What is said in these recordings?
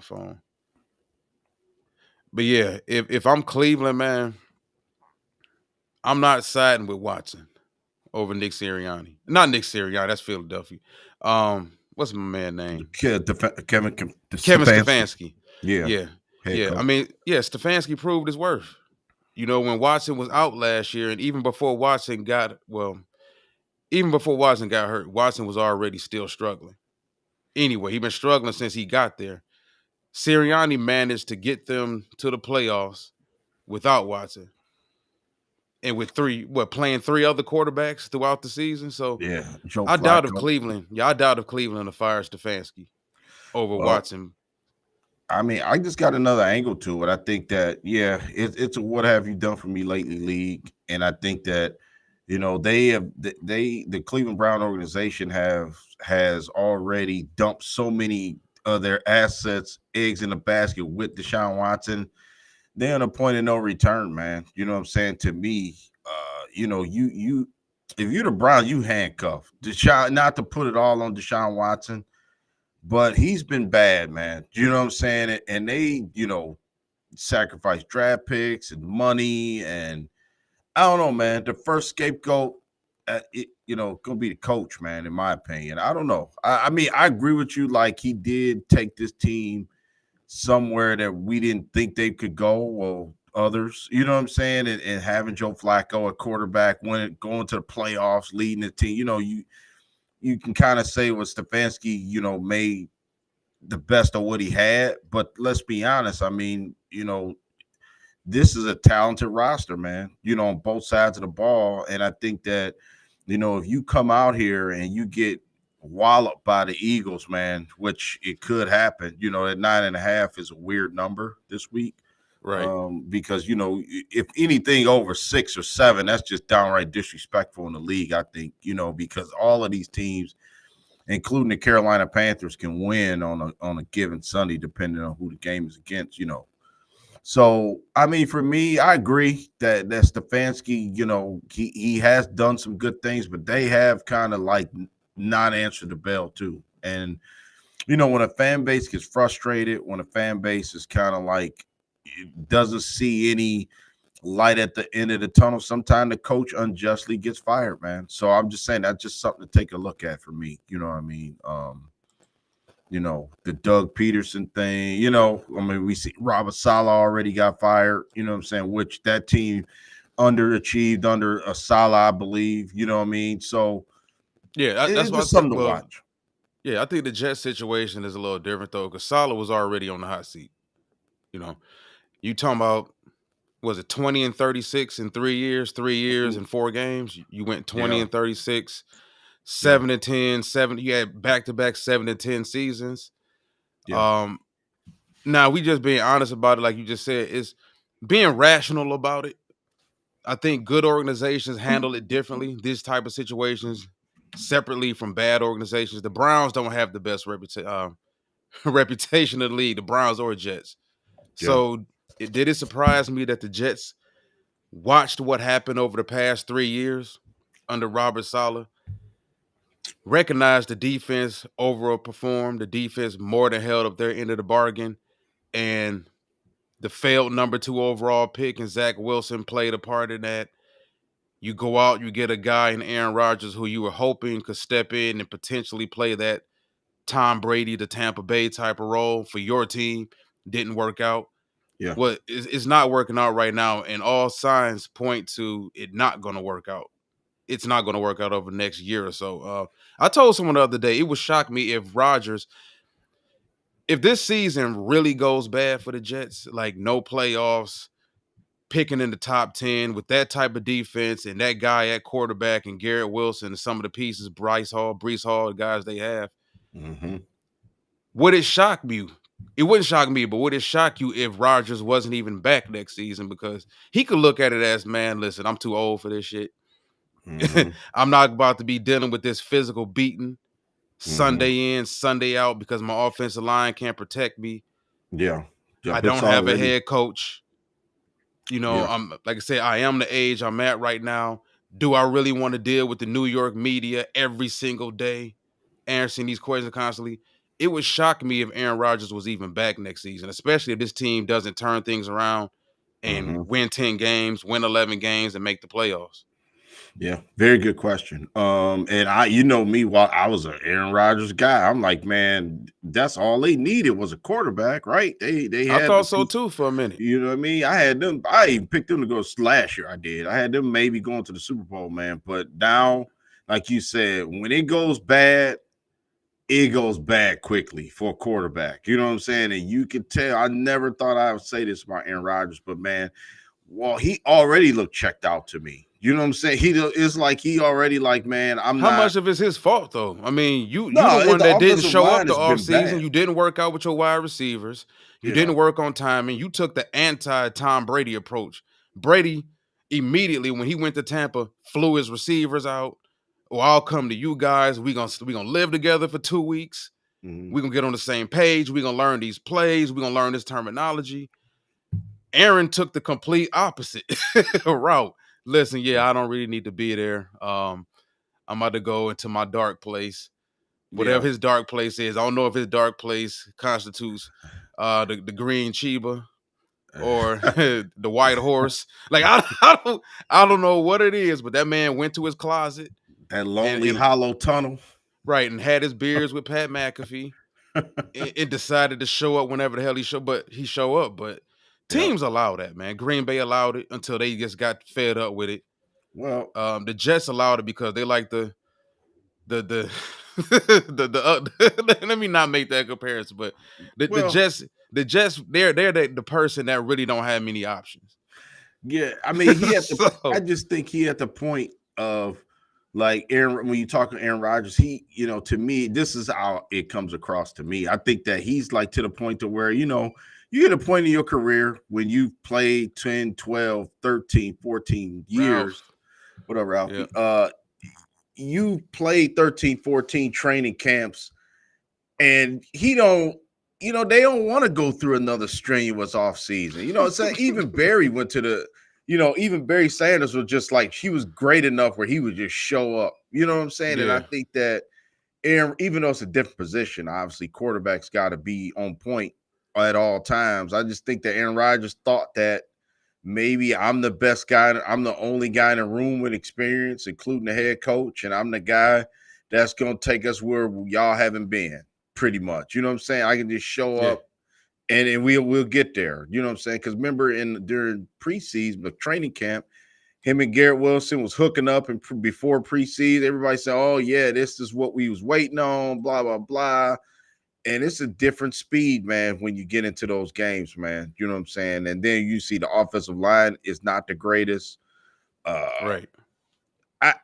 phone. But yeah, if I'm Cleveland, man, I'm not siding with Watson over Nick Sirianni. Not Nick Sirianni, that's Philadelphia. What's my man The name? kid, Kevin Stefanski. Stefanski. Yeah, Yeah. head Yeah. I coach. mean, yeah, Stefanski proved his worth. When Watson was out last year, and even before Watson got hurt, Watson was already still struggling. Anyway, he's been struggling since he got there. Sirianni managed to get them to the playoffs without Watson, and with playing three other quarterbacks throughout the season. So Yeah, Joe I doubt if Flacco. Cleveland, yeah, I doubt if Cleveland will fire Stefanski over Well, Watson. I mean, I just got another angle to it. I think that it's a what have you done for me lately league, and I think that the Cleveland Brown organization has already dumped so many of their assets, eggs in the basket with Deshaun Watson. They're on a point of no return, man. You know what I'm saying? To me, you if you're the Brown, you handcuff Deshaun. Not to put it all on Deshaun Watson, but he's been bad, man. You know what I'm saying? And they, sacrifice draft picks and money, and I don't know, man. The first scapegoat, gonna be the coach, man. In my opinion, I don't know. I mean, I agree with you. Like he did take this team somewhere that we didn't think they could go. Well, others, you know what I'm saying, and having Joe Flacco at quarterback, when going to the playoffs, leading the team, you can kind of say what Stefanski, made the best of what he had. But let's be honest. I mean, this is a talented roster, man, on both sides of the ball. And I think that, if you come out here and you get walloped by the Eagles, man, which it could happen, at 9.5 is a weird number this week. Right. Because, if anything over 6 or 7, that's just downright disrespectful in the league, I think, because all of these teams, including the Carolina Panthers, can win on a given Sunday, depending on who the game is against. So, I mean, for me, I agree that Stefanski, he has done some good things, but they have kind of like not answered the bell too. And when a fan base gets frustrated, when a fan base is kind of like it doesn't see any light at the end of the tunnel, sometimes the coach unjustly gets fired, man. So I'm just saying that's just something to take a look at for me. You know what I mean? The Doug Peterson thing, I mean, we see Robert Saleh already got fired, you know what I'm saying, which that team underachieved under a Saleh, I believe, you know what I mean? So Yeah, that's it's what I just think. something to Well, watch. yeah, I think the Jets situation is a little different though, because Salah was already on the hot seat. You know, you talking about, was it 20 and 36 in 3 years, 3 years and 4 games? You went 20 Yeah, and 36, yeah, 7 and 10, seven. You had back to back 7 and 10 seasons. yeah, Um, Now we just being honest about it, like you just said, is being rational about it. I think good organizations handle it differently. This type of situations separately from bad organizations. The Browns don't have the best reputation of the league, the Browns or Jets. yeah, So did it surprise me that the Jets watched what happened over the past 3 years under Robert Saleh, recognized the defense overperformed, the defense more than held up their end of the bargain, and the failed number 2 overall pick and Zach Wilson played a part in that. You go out, you get a guy in Aaron Rodgers who you were hoping could step in and potentially play that Tom Brady, the Tampa Bay type of role for your team. Didn't work out. yeah. Well, it's not working out right now, and all signs point to it not going to work out. It's not going to work out over the next year or so. I told someone the other day, it would shock me if this season really goes bad for the Jets, like no playoffs, picking in the top 10 with that type of defense and that guy at quarterback and Garrett Wilson and some of the pieces, Brees Hall, the guys they have, Mm-hmm. would it shock you? It wouldn't shock me, but would it shock you if Rodgers wasn't even back next season? Because he could look at it as, man, listen, I'm too old for this shit. Mm-hmm. I'm not about to be dealing with this physical beating Mm-hmm. Sunday in, Sunday out because my offensive line can't protect me. Yeah. I Yep. It's don't have a already. head coach. Yeah. I'm like I said, I am the age I'm at right now. Do I really want to deal with the New York media every single day, answering these questions constantly? it would shock me if Aaron Rodgers was even back next season, especially if this team doesn't turn things around and Hmm. win 10 games, win 11 games, and make the playoffs. Yeah, very good question. And you know me, while I was an Aaron Rodgers guy, I'm like, man, that's all they needed was a quarterback, right? They I had the thought so piece. too for a minute. You know what I mean? I had them. I even picked them to go last year. I did. I had them maybe going to the Super Bowl, man. But now, like you said, when it goes bad quickly for a quarterback. You know what I'm saying? And you can tell. I never thought I would say this about Aaron Rodgers, but man, well, he already looked checked out to me. You know what I'm saying? It's like he already like, man, I'm How not. much of it's his fault though? I mean, you the No, one the that didn't offensive show up line the has been offseason. bad. You didn't work out with your wide receivers. You Yeah. didn't work on timing. You took the anti-Tom Brady approach. Brady immediately when he went to Tampa flew his receivers out. Well, I'll come to you guys. We gonna live together for 2 weeks. Mhm. We're gonna get on the same page. We're gonna learn these plays. We're gonna learn this terminology. Aaron took the complete opposite route. Listen, yeah, I don't really need to be there. I'm about to go into my dark place, Yeah. whatever his dark place is. I don't know if his dark place constitutes the green Chiba or the white horse. Like I don't know what it is, but that man went to his closet That and, lonely and hollow tunnel. right and had his beers with Pat McAfee and decided to show up whenever the hell he show up. But Yeah. teams allow that, man. Green Bay allowed it until they just got fed up with it. Well, The Jets allowed it because they like the let me not make that comparison, but the well, Jets they're the person that really don't have many options. yeah. I mean, I So just think he at the point of like Aaron. When you talk to Aaron Rodgers, to me, this is how it comes across to me. I think that he's like to the point to where, you get a point in your career when you play 10, 12, 13, 14 Ralph, years, whatever, yeah, Alfie. You played 13, 14 training camps, and they don't want to go through another strenuous off season. It's like even Barry went to even Barry Sanders was just like, he was great enough where he would just show up. You know what I'm saying? And I yeah, think that Aaron, even though it's a different position, obviously quarterbacks got to be on point at all times. I just think that Aaron Rodgers thought that maybe I'm the best guy. I'm the only guy in the room with experience, including the head coach, and I'm the guy that's going to take us where y'all haven't been, pretty much. You know what I'm saying? I can just show yeah. up, and we'll get there. You know what I'm saying? Because remember, during preseason, the training camp, him and Garrett Wilson was hooking up, and before preseason, everybody said, "Oh yeah, this is what we was waiting on." Blah blah blah. And it's a different speed, man, when you get into those games, man. You know what I'm saying? And then you see the offensive line is not the greatest. Uh Right. I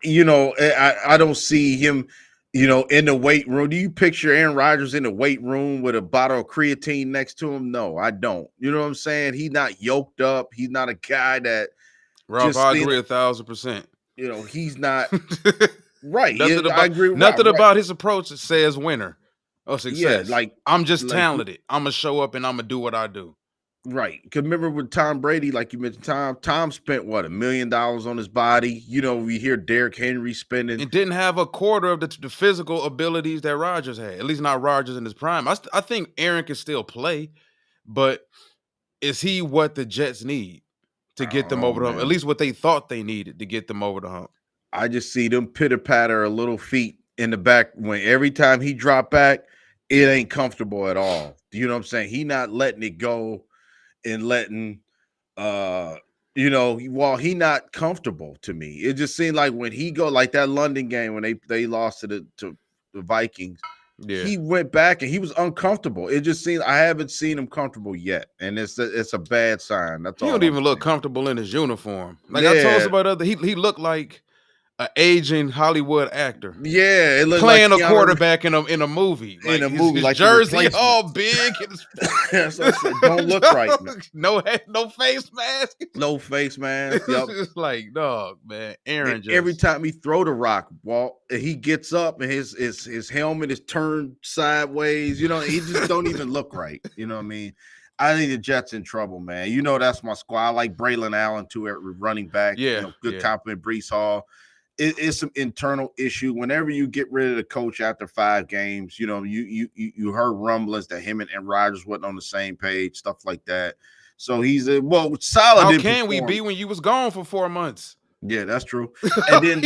don't see him, in the weight room. Do you picture Aaron Rodgers in the weight room with a bottle of creatine next to him? No, I don't. You know what I'm saying? He's not yoked up. He's not a guy that Ralph, just I seeing, agree 1,000%. he's not right. Yeah, nothing I about agree with Rob. nothing Right. about his approach that says winner or Yeah, success. I'm just like talented. I'm gonna show up and I'm gonna do what I do. right. Because remember with Tom Brady, like you mentioned, Tom spent what, $1 million on his body. We hear Derrick Henry spending. And didn't have a quarter of the physical abilities that Rodgers had. At least not Rodgers in his prime. I think Aaron can still play, but is he what the Jets need to I get don't them know, over the hump? At man. least what they thought they needed to get them over the hump. I just see them pitter patter a little feet in the back when every time he drop back, it ain't comfortable at all. You know what I'm saying? He not letting it go and letting while he not comfortable to me. It just seemed like when he go like that London game when they lost to the Vikings, Yeah. he went back and he was uncomfortable. It just seems I haven't seen him comfortable yet, and it's a bad sign. That's He all don't I'm even look saying. comfortable in his uniform. Like I told Yeah, somebody the other, he looked like an aging Hollywood actor yeah, it looked like playing a Keanu quarterback in a movie. in Like a his movie, his like the jersey replacement. all big and his That's what I said. Don't look right, man. no head, no face mask. No face mask. It's Yep. just like, dog, man. And Aaron every just time he throw the rock, Walt, he gets up and his helmet is turned sideways. He just don't even look right. You know what I mean? I think the Jets in trouble, man. That's my squad. I like Braylon Allen too at running back. yeah, Good yeah. compliment, Brees Hall. it's some internal issue. Whenever you get rid of the coach after 5 games, you heard rumblings that him and Rodgers wasn't on the same page, stuff like that. So he's a well, Salah How didn't can we perform. be when you was gone for 4 months? Yeah, that's true. And then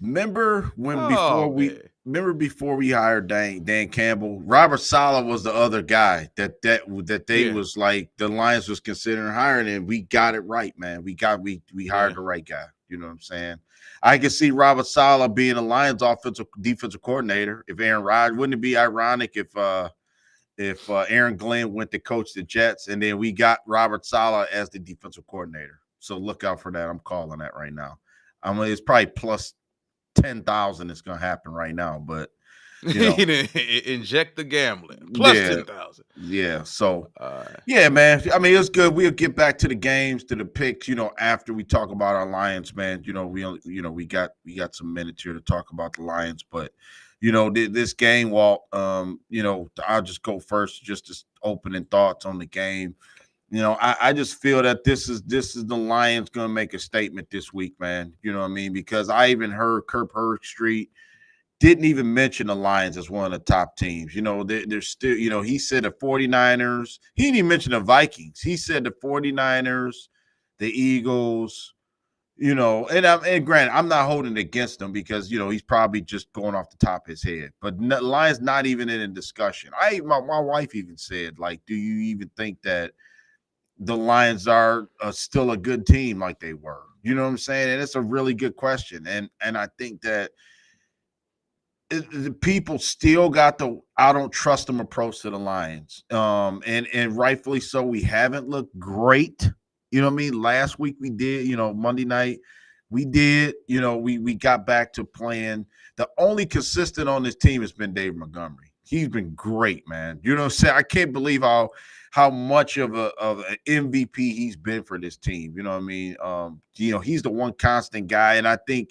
remember when Oh man, before we hired Dan Campbell, Robert Sala was the other guy that they yeah, was like the Lions was considering hiring, and we got it right, man. We hired yeah. the right guy. You know what I'm saying? I can see Robert Sala being a Lions defensive coordinator. If Aaron Rodgers, wouldn't it be ironic if Aaron Glenn went to coach the Jets, and then we got Robert Sala as the defensive coordinator? So look out for that. I'm calling that right now. I mean, it's probably plus 10,000 it's going to happen right now, but you know, Inject the gambling plus yeah, 10,000. yeah. So Uh, yeah, man. I mean, it's good. We'll get back to the games, to the picks, after we talk about our Lions, man. We got some minutes here to talk about the Lions, but this game, Walt. I'll just go first, just as opening thoughts on the game. I just feel that this is the Lions going to make a statement this week, man. You know what I mean? Because I even heard Kirk Herbstreit didn't even mention the Lions as one of the top teams. They're still, he said the 49ers. He didn't even mention the Vikings. He said the 49ers, the Eagles, and granted, I'm not holding it against him because, he's probably just going off the top of his head. But Lions not even in a discussion. My wife even said, like, do you even think that the Lions are still a good team like they were? You know what I'm saying? And it's a really good question. And I think that the people still got the I don't trust them approach to the Lions. And rightfully so. We haven't looked great. You know what I mean? Last week we did, Monday night we did, we got back to playing. The only consistent on this team has been David Montgomery. He's been great, man. You know what I'm saying? I can't believe how much of an MVP he's been for this team. You know what I mean? He's the one constant guy, and I think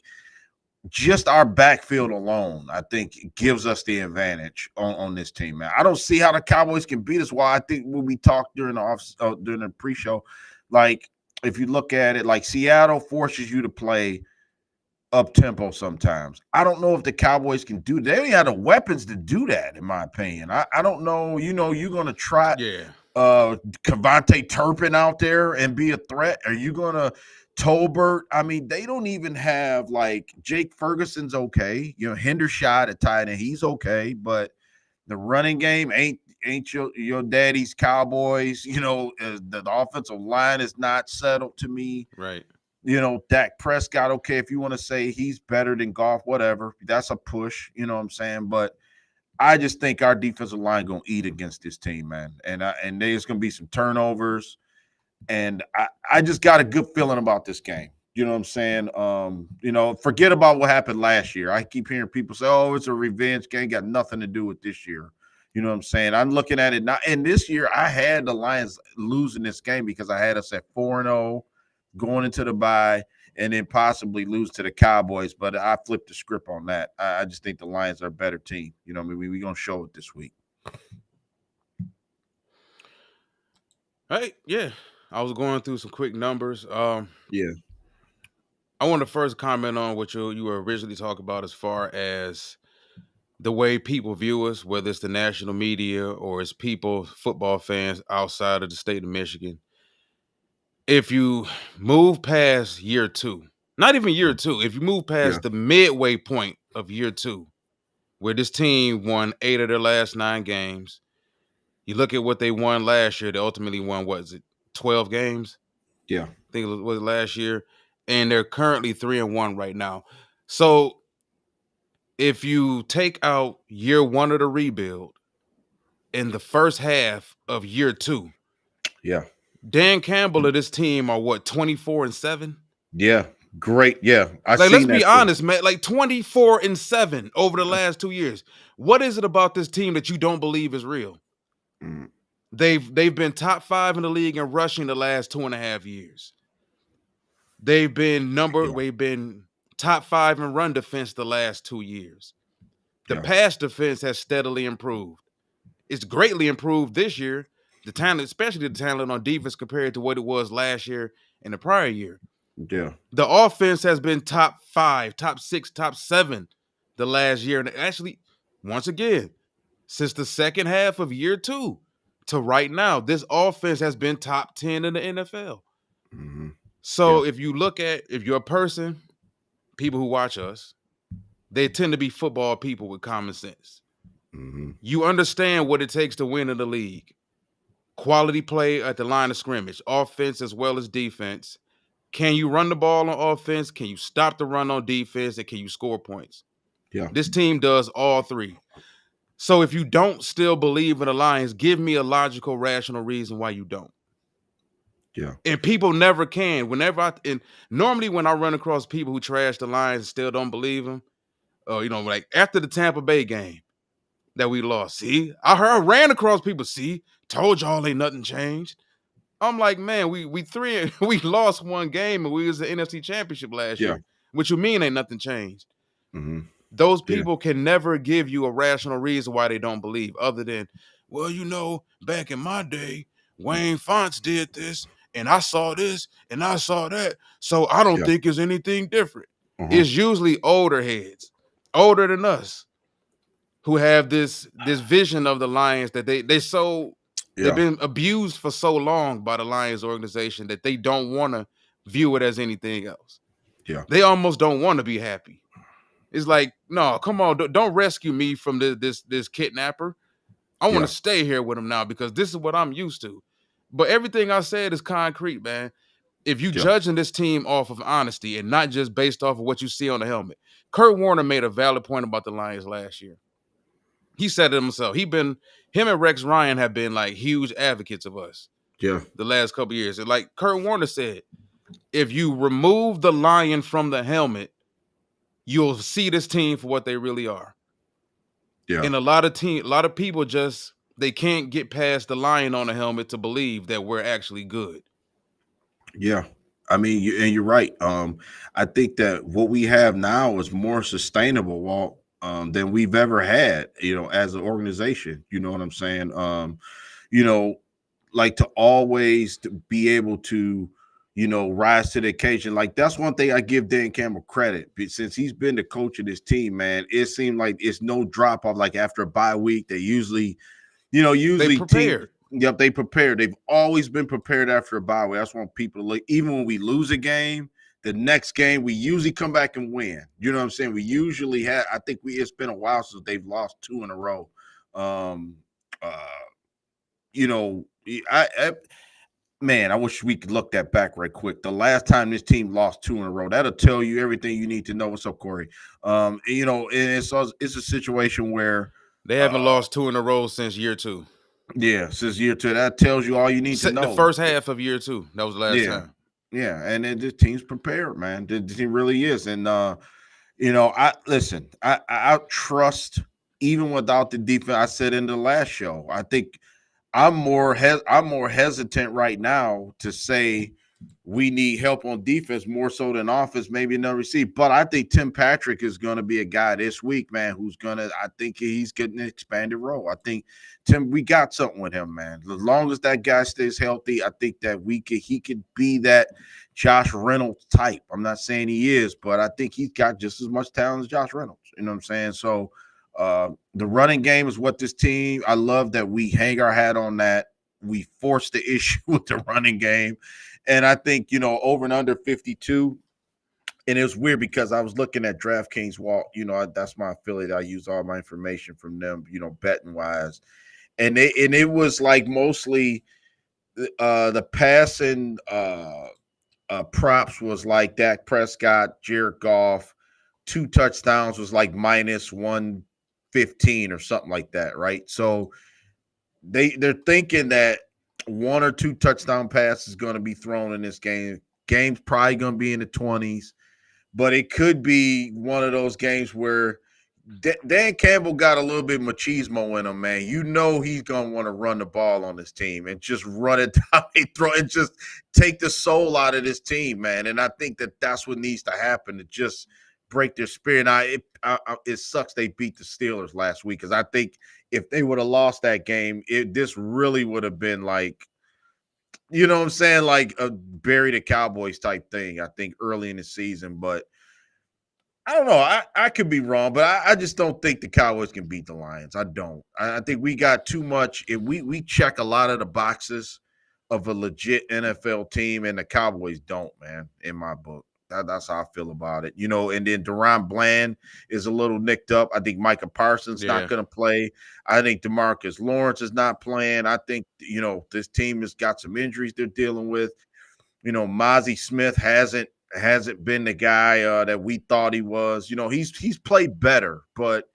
just our backfield alone, I think, gives us the advantage on this team, man. I don't see how the Cowboys can beat us. Why I think when we talked during the pre-show, like if you look at it, like Seattle forces you to play up tempo sometimes. I don't know if the Cowboys can do. They don't have the weapons to do that, in my opinion. I don't know. You're gonna try yeah, Cavante Turpin out there and be a threat? Are you gonna Tolbert? I mean, they don't even have like Jake Ferguson's okay. Hendershot at tight end, he's okay, but the running game ain't your daddy's Cowboys. The offensive line is not settled to me. right. Dak Prescott, okay, if you want to say he's better than Goff, whatever, that's a push. You know what I'm saying? But I just think our defensive line gonna eat against this team, man, and there's gonna be some turnovers, and I just got a good feeling about this game. You know what I'm saying? Forget about what happened last year. I keep hearing people say, "Oh, it's a revenge game." Got nothing to do with this year. You know what I'm saying? I'm looking at it now, and this year I had the Lions losing this game because I had us at 4-0 going into the bye, and then possibly lose to the Cowboys. But I flipped the script on that. I just think the Lions are a better team. I mean, we're going to show it this week. Hey, yeah. I was going through some quick numbers. Yeah. I want to first comment on what you were originally talking about as far as the way people view us, whether it's the national media or it's people, football fans outside of the state of Michigan. If you move past year two, not even year two, if you move Yeah. past the midway point of year two, where this team won 8 of their last 9 games, you look at what they won last year. They ultimately won, what is it, 12 games? Yeah. I think it was last year. And they're currently 3-1 right now. So if you take out year one of the rebuild in the first half of year two, Yeah. Dan Campbell of this team are what, 24-7? Yeah. Great. Yeah. I Like, let's seen be that too. honest, man. Like 24-7 over the last 2 years. What is it about this team that you don't believe is real? Mm, They've been top 5 in the league in rushing the last 2.5 years. They've been yeah. we've been top 5 in run defense the last 2 years. The Yeah. pass defense has steadily improved. It's greatly improved this year. The talent, especially the talent on defense, compared to what it was last year and the prior year. Yeah. The offense has been top 5, top 6, top 7 the last year. And actually, once again, since the second half of year 2 to right now, this offense has been top 10 in the NFL. Hmm. Yeah. So if you're a person, people who watch us, they tend to be football people with common sense. Hmm. You understand what it takes to win in the league. Quality play at the line of scrimmage, offense as well as defense. Can you run the ball on offense? Can you stop the run on defense? And can you score points? Yeah. This team does all three. So if you don't still believe in the Lions, give me a logical, rational reason why you don't. Yeah. And people never can. And normally when I run across people who trash the Lions and still don't believe them, like after the Tampa Bay game that we lost, see, I ran across people, see, told y'all ain't nothing changed. I'm like, man, we three we lost one game and we was the NFC Championship last Yeah. year. What you mean ain't nothing changed? Hmm. Those Yeah. people can never give you a rational reason why they don't believe, other than, well, back in my day, Wayne Fonts did this, and I saw this, and I saw that, so I don't Yeah. think it's anything different. Uh-huh. It's usually older heads, older than us, who have this vision of the Lions that they've Yeah. been abused for so long by the Lions organization that they don't want to view it as anything else. Yeah. They almost don't want to be happy. It's like, no, come on, don't rescue me from this kidnapper. I want to Yeah. stay here with him now because this is what I'm used to. But everything I said is concrete, man. If you Yeah. judging this team off of honesty and not just based off of what you see on the helmet, Kurt Warner made a valid point about the Lions last year. He said it himself. Him and Rex Ryan have been like huge advocates of us Yeah. the last couple years. And like Kurt Warner said, if you remove the lion from the helmet, you'll see this team for what they really are. Yeah. And a lot of people just they can't get past the lion on the helmet to believe that we're actually good. Yeah. I mean, and you're right. I think that what we have now is more sustainable, Walt, than we've ever had, as an organization. You know what I'm saying? You know, like to always to be able to, rise to the occasion. Like that's one thing I give Dan Campbell credit. Since he's been the coach of this team, man, it seemed like it's no drop off. Like after a bye week, they usually They usually team. prepared. Yep, they prepared. They've always been prepared after a bye week. That's when people look. Even when we lose a game, the next game we usually come back and win. You know what I'm saying? We usually have. I think it's been a while since they've lost 2 in a row. Um, uh, you know, I man, I wish we could look that back right quick. The last time this team lost 2 in a row, that'll tell you everything you need to know. What's up, Corey? And it's a situation where, They haven't uh, lost 2 in a row since year 2. yeah, since year 2, that tells you all you need to The know. first half of year 2. That was the last Yeah, time. yeah, and the team's prepared, man. The team really is, and I listen. I trust even without the defense. I said in the last show, I think I'm more hesitant right now to say we need help on defense more so than offense, maybe another receiver. But I think Tim Patrick is going to be a guy this week, man, who's going to, I think he's getting an expanded role. I think Tim, we got something with him, man. As long as that guy stays healthy, I think that he could be that Josh Reynolds type. I'm not saying he is, but I think he's got just as much talent as Josh Reynolds. You know what I'm saying? So the running game is what this team, I love that we hang our hat on that. We force the issue with the running game. And I think, over and under 52. And it was weird because I was looking at DraftKings Walt, that's my affiliate. I use all my information from them, betting wise. And it was like mostly the passing props was like Dak Prescott, Jared Goff, 2 touchdowns was like minus 115 or something like that, right? So they're thinking that 1 or 2 touchdown passes is going to be thrown in this game. Game's probably going to be in the 20s, but it could be one of those games where Dan Campbell got a little bit machismo in him, man. You know he's gonna want to run the ball on this team and just run it down, throw and just take the soul out of this team, man. And I think that that's what needs to happen to just break their spirit. It sucks they beat the Steelers last week because I think if they would have lost that game, this really would have been like you know what I'm saying? Like a bury the Cowboys type thing, I think, early in the season. But I don't know. I could be wrong, but I just don't think the Cowboys can beat the Lions. I don't. I think we got too much. We check a lot of the boxes of a legit NFL team, and the Cowboys don't, man, in my book. That's how I feel about it. And then Deron Bland is a little nicked up. I think Micah Parsons not Yeah. going to play. I think DeMarcus Lawrence is not playing. I think, this team has got some injuries they're dealing with. Mozzie Smith hasn't been the guy that we thought he was. He's played better, but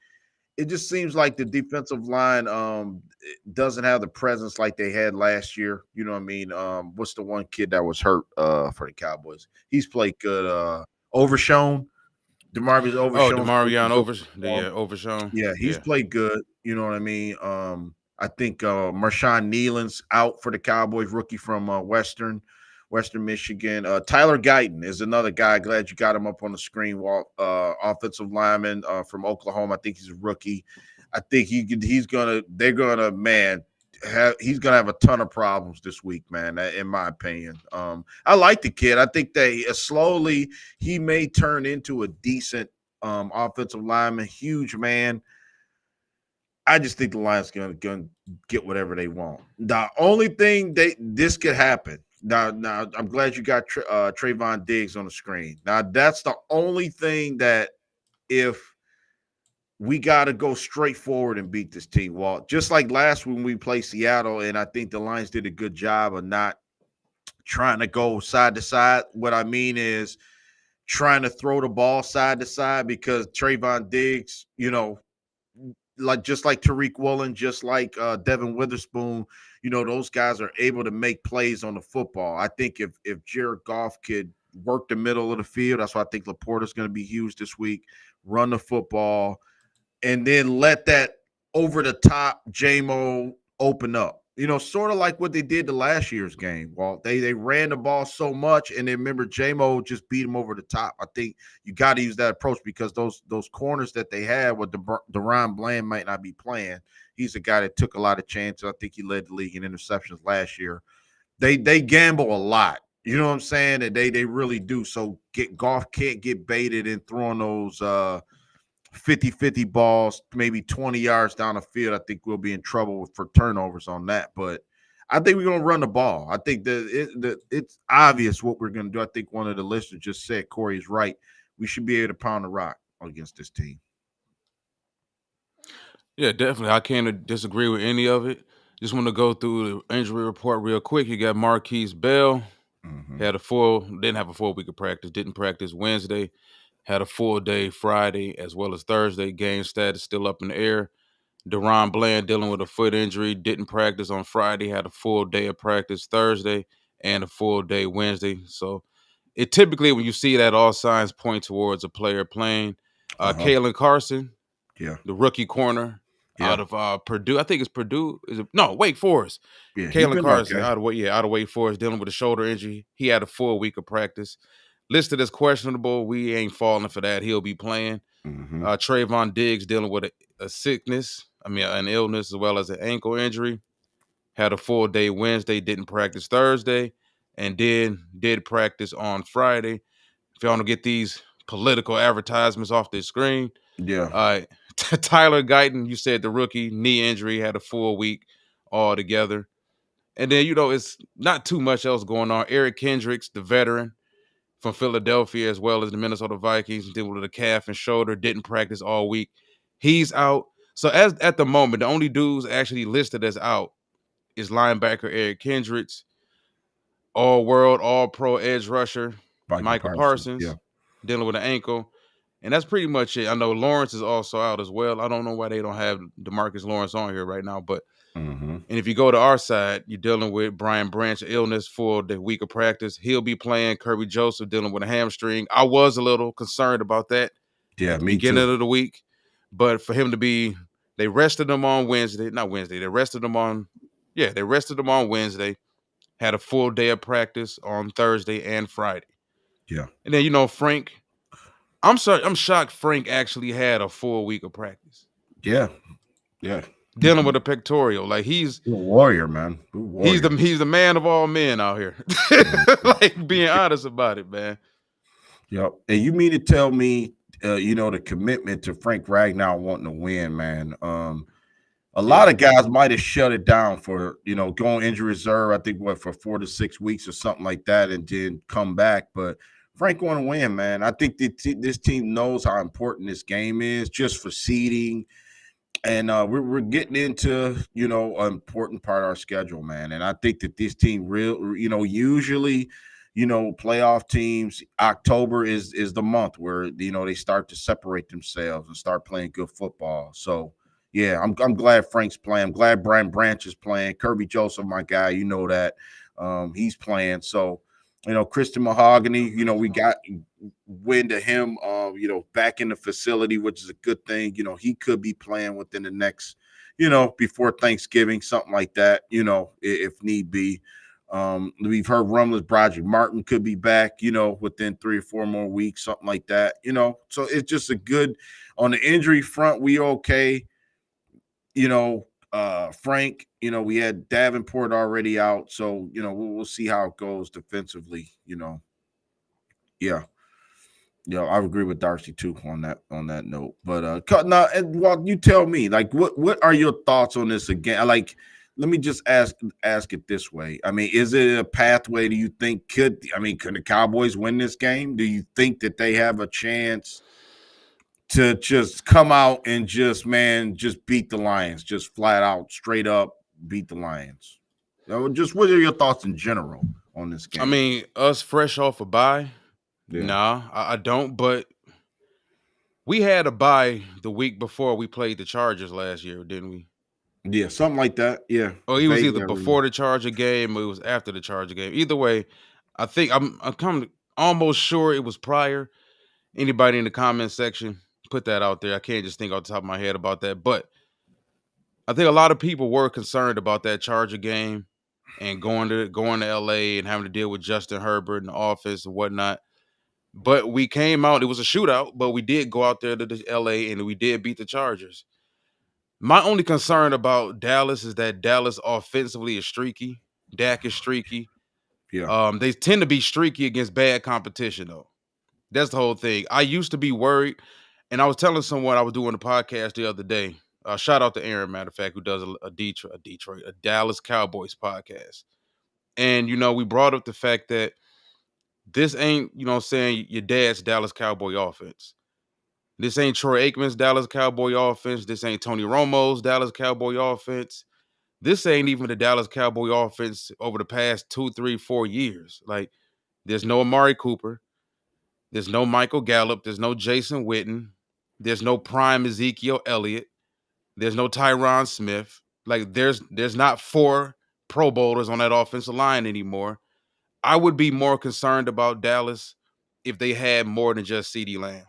it just seems like the defensive line doesn't have the presence like they had last year. You know what I mean? What's the one kid that was hurt for the Cowboys? He's played good. Overshown. DeMarvius Oh, Overshown's played some Demarion good over the football. Overshown. Yeah, he's Yeah. played good. You know what I mean? I think Marshawn Nealon's out for the Cowboys, rookie from Western Michigan. Tyler Guyton is another guy. Glad you got him up on the screen. Offensive lineman from Oklahoma. I think he's a rookie. I think he's gonna. They're gonna man. He's gonna have a ton of problems this week, man. In my opinion, I like the kid. I think that slowly he may turn into a decent offensive lineman, huge man. I just think the Lions gonna get whatever they want. The only thing this could happen. Now I'm glad you got Trayvon Diggs on the screen. Now that's the only thing that if we got to go straight forward and beat this team, Walt. Just like last when we played Seattle, and I think the Lions did a good job of not trying to go side to side. What I mean is trying to throw the ball side to side because Trayvon Diggs, like just like Tariq Woolen, just like Devin Witherspoon, those guys are able to make plays on the football. I think if Jared Goff could work the middle of the field, that's why I think Laporta's going to be huge this week. Run the football, and then let that over the top JMO open up. Sort of like what they did the last year's game. Well, they ran the ball so much, and then remember JMO just beat him over the top. I think you got to use that approach because those corners that they had with Deron Bland might not be playing. He's a guy that took a lot of chances. I think he led the league in interceptions last year. They gamble a lot. You know what I'm saying? And they really do. So Goff can't get baited in throwing those 50-50 balls, maybe 20 yards down the field. I think we'll be in trouble for turnovers on that. But I think we're going to run the ball. I think it's obvious what we're going to do. I think one of the listeners just said, Corey's right. We should be able to pound the rock against this team. Yeah, definitely. I can't disagree with any of it. Just want to go through the injury report real quick. You got Marquise Bell. Mm-hmm. Didn't have a full week of practice. Didn't practice Wednesday. Had a full day Friday as well as Thursday. Game status still up in the air. Deron Bland dealing with a foot injury. Didn't practice on Friday. Had a full day of practice Thursday and a full day Wednesday. So it typically, when you see that, all signs point towards a player playing. Uh-huh. Kalen Carson, Yeah. the rookie corner Yeah. out of Purdue. I think it's Purdue. Is it no Wake Forest? Yeah. He's Kalen been Carson okay. out of Wake Forest dealing with a shoulder injury. He had a full week of practice. Listed as questionable. We ain't falling for that. He'll be playing. Mm-hmm. Trayvon Diggs dealing with a sickness. An illness as well as an ankle injury. Had a full day Wednesday. Didn't practice Thursday, and then did practice on Friday. If y'all want to get these political advertisements off the screen, Yeah. uh, Tyler Guyton, you said the rookie knee injury, had a full week altogether. And then, it's not too much else going on. Eric Kendricks, the veteran from Philadelphia, as well as the Minnesota Vikings, dealing with a calf and shoulder, didn't practice all week. He's out. So as at the moment, the only dudes actually listed as out is linebacker Eric Kendricks, all world, all pro edge rusher Micah Micah Parsons. Yeah. Parsons, dealing with an ankle. And that's pretty much it. I know Lawrence is also out as well. I don't know why they don't have DeMarcus Lawrence on here right now. But Mm-hmm. and if you go to our side, you're dealing with Brian Branch illness for the week of practice. He'll be playing. Kirby Joseph dealing with a hamstring. I was a little concerned about that Yeah, at the me too. beginning of the week. But for him to be, they rested him on Wednesday. Not Wednesday. They rested him on Wednesday. Had a full day of practice on Thursday and Friday. Yeah. And then, Frank, I'm sorry, I'm shocked Frank actually had a full week of practice. Yeah. Yeah. dealing with a pectoral. Like You're a warrior, man. You're a warrior. he's the man of all men out here. Mhm. Like being honest about it, man. Yep. And you mean to tell me, the commitment to Frank Ragnow wanting to win, man. A lot Yeah. of guys might have shut it down for going injury reserve. I think what for 4 to 6 weeks or something like that, and then come back. But Frank want to win, man. I think that this team knows how important this game is, just for seeding, and we're getting into an important part of our schedule, man. And I think that this team usually playoff teams, October is the month where they start to separate themselves and start playing good football. So yeah, I'm glad Frank's playing. I'm glad Brian Branch is playing. Kirby Joseph, my guy, that he's playing. So Christian Mahogany, we got wind of him, back in the facility, which is a good thing. He could be playing within the next, before Thanksgiving, something like that, if need be. We've heard rumblings Broderick Martin could be back, within 3 or 4 more weeks, something like that, So it's just a good on the injury front. We okay, Frank, we had Davenport already out, so we'll see how it goes defensively, yeah. Yeah, I agree with Darcy too on that note. But now, and well, you tell me, like, what are your thoughts on this again? Like, let me just ask it this way. I mean, is it a pathway? Do you think could the Cowboys win this game? Do you think that they have a chance to just come out and just beat the Lions, just flat out, straight up beat the Lions? Just what are your thoughts in general on this I game? mean, us fresh off a bye. Yeah, Nah, I don't. But we had a bye the week before we played the Chargers last year, didn't we? yeah, something like that. Yeah, Or it was either vaguely I remember. before the Charger game or it was after the Charger game. Either way, I'm kind of almost sure it was prior. Anybody in the comment section, put that out there. I can't just think off the top of my head about that. But I think a lot of people were concerned about that Charger game and going to LA and having to deal with Justin Herbert in the office and whatnot. But we came out, it was a shootout, but we did go out there to the LA and we did beat the Chargers. My only concern about Dallas is that Dallas offensively is streaky. Dak is streaky. Yeah, They tend to be streaky against bad competition, though. That's the whole thing. I used to be worried, and I was telling someone I was doing a podcast the other day. Shout out to Aaron, matter of fact, who does a Dallas Cowboys podcast. And we brought up the fact that this ain't, saying your dad's Dallas Cowboy offense. This ain't Troy Aikman's Dallas Cowboy offense. This ain't Tony Romo's Dallas Cowboy offense. This ain't even the Dallas Cowboy offense over the past 2, 3, 4 years. Like, there's no Amari Cooper. There's no Michael Gallup. There's no Jason Witten. There's no prime Ezekiel Elliott. There's no Tyron Smith. Like, there's not 4 Pro Bowlers on that offensive line anymore. I would be more concerned about Dallas if they had more than just CeeDee Lamb.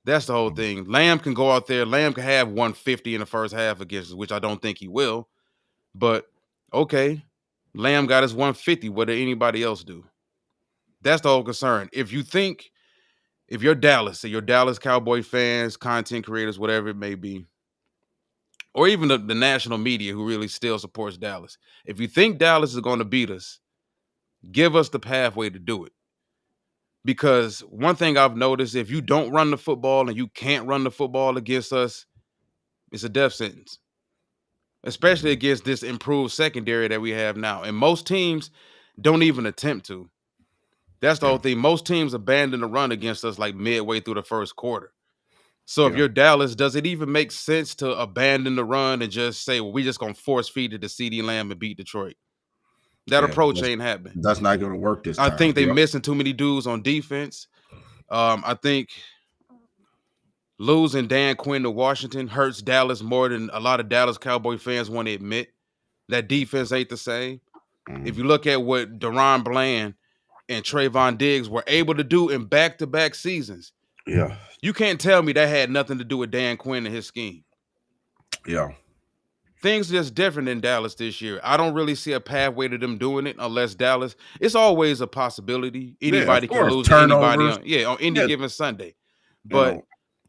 That's the whole thing. Lamb can go out there. Lamb can have 150 in the first half against us, which I don't think he will. But okay, Lamb got his 150. What did anybody else do? That's the whole concern. If you're Dallas, so you're Dallas Cowboy fans, content creators, whatever it may be, or even the national media who really still supports Dallas, if you think Dallas is going to beat us, give us the pathway to do it. Because one thing I've noticed, if you don't run the football and you can't run the football against us, it's a death sentence, especially against this improved secondary that we have now. And most teams don't even attempt to. That's the whole yeah, thing. Most teams abandon the run against us like midway through the first quarter. So if yeah, you're Dallas, does it even make sense to abandon the run and just say, well, we just gonna force feed it to CeeDee Lamb and beat Detroit? That yeah. approach ain't happening. That's not going to work this I time. think they Yep. missing too many dudes on defense. I think losing Dan Quinn to Washington hurts Dallas more than a lot of Dallas Cowboy fans want to admit. That defense ain't the same. If Mhm. you look at what Deron Bland and Trayvon Diggs were able to do in back-to-back seasons, Yeah, you can't tell me that had nothing to do with Dan Quinn and his scheme. yeah, Things just different in Dallas this year. I don't really see a pathway to them doing it unless Dallas. It's always a possibility. yeah. Of Anybody can course, lose to anybody turnovers. on any Yeah, given Sunday. you But know.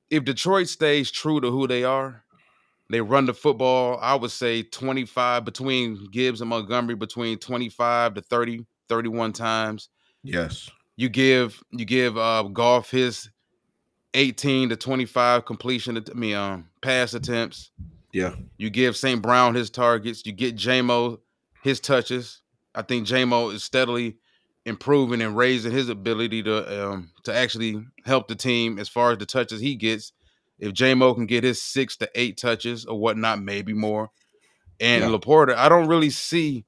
if Detroit stays true to who they are, They run the football, I would say 25 between Gibbs and Montgomery, between 25 to 30, 31 times. Yes. You give Goff his 18 to 25 completion, pass attempts. Yeah. You give St. Brown his targets. You get JMO his touches. I think JMO is steadily improving and raising his ability to actually help the team as far as the touches he gets. If JMO can get his 6 to 8 touches or whatnot, maybe more. And Yeah. Laporta, I don't really see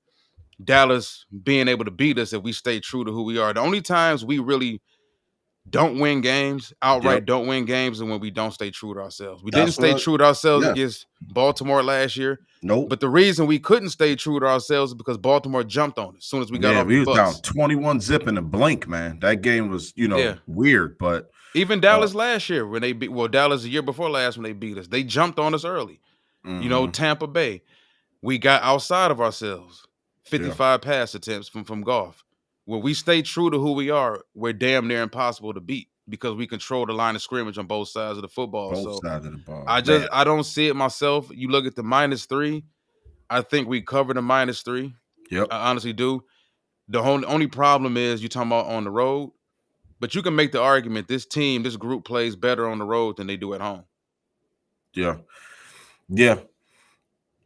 Dallas being able to beat us if we stay true to who we are. The only times we really don't win games, Yep. outright don't win games, and when we don't stay true to ourselves. We didn't That's stay what. true to ourselves Yeah. against Baltimore last year, Nope. but the reason we couldn't stay true to ourselves is because Baltimore jumped on us as soon as we got Yeah, off the we was down bus. 21-zip in a blink, man. That game was, Yeah. weird, but Even uh, Dallas last year when they beat Dallas the year before last when they beat us. They jumped on us early. mhm, Tampa Bay. We got outside of ourselves. yeah, 55 pass attempts from golf. When we stay true to who we are, we're damn near impossible to beat because we control the line of scrimmage on both sides of the football. both So sides of the ball, I man. just I don't see it myself. You look at the -3. I think we covered the -3. Yep, I honestly do. The only problem is you talking about on the road, but you can make the argument this team, this group plays better on the road than they do at home. yeah, yeah.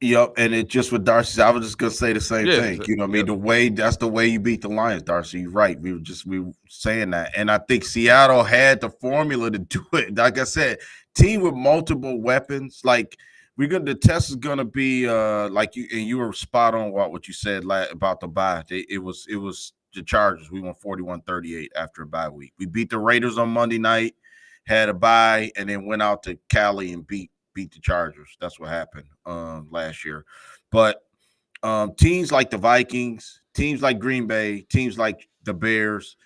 Yep, and it just with Darcy, I was just gonna say the same Yeah. thing. I mean, Yep. the way that's the way you beat the Lions, Darcy. You're right. We were saying that, and I think Seattle had the formula to do it. Like I said, team with multiple weapons. Like the test is gonna be like you, and you were spot on what you said about the bye. It was the Chargers. We won 41-38 after a bye week. We beat the Raiders on Monday night, had a bye, and then went out to Cali and beat the Chargers. That's what happened last year. But teams like the Vikings, teams like Green Bay, teams like the Bears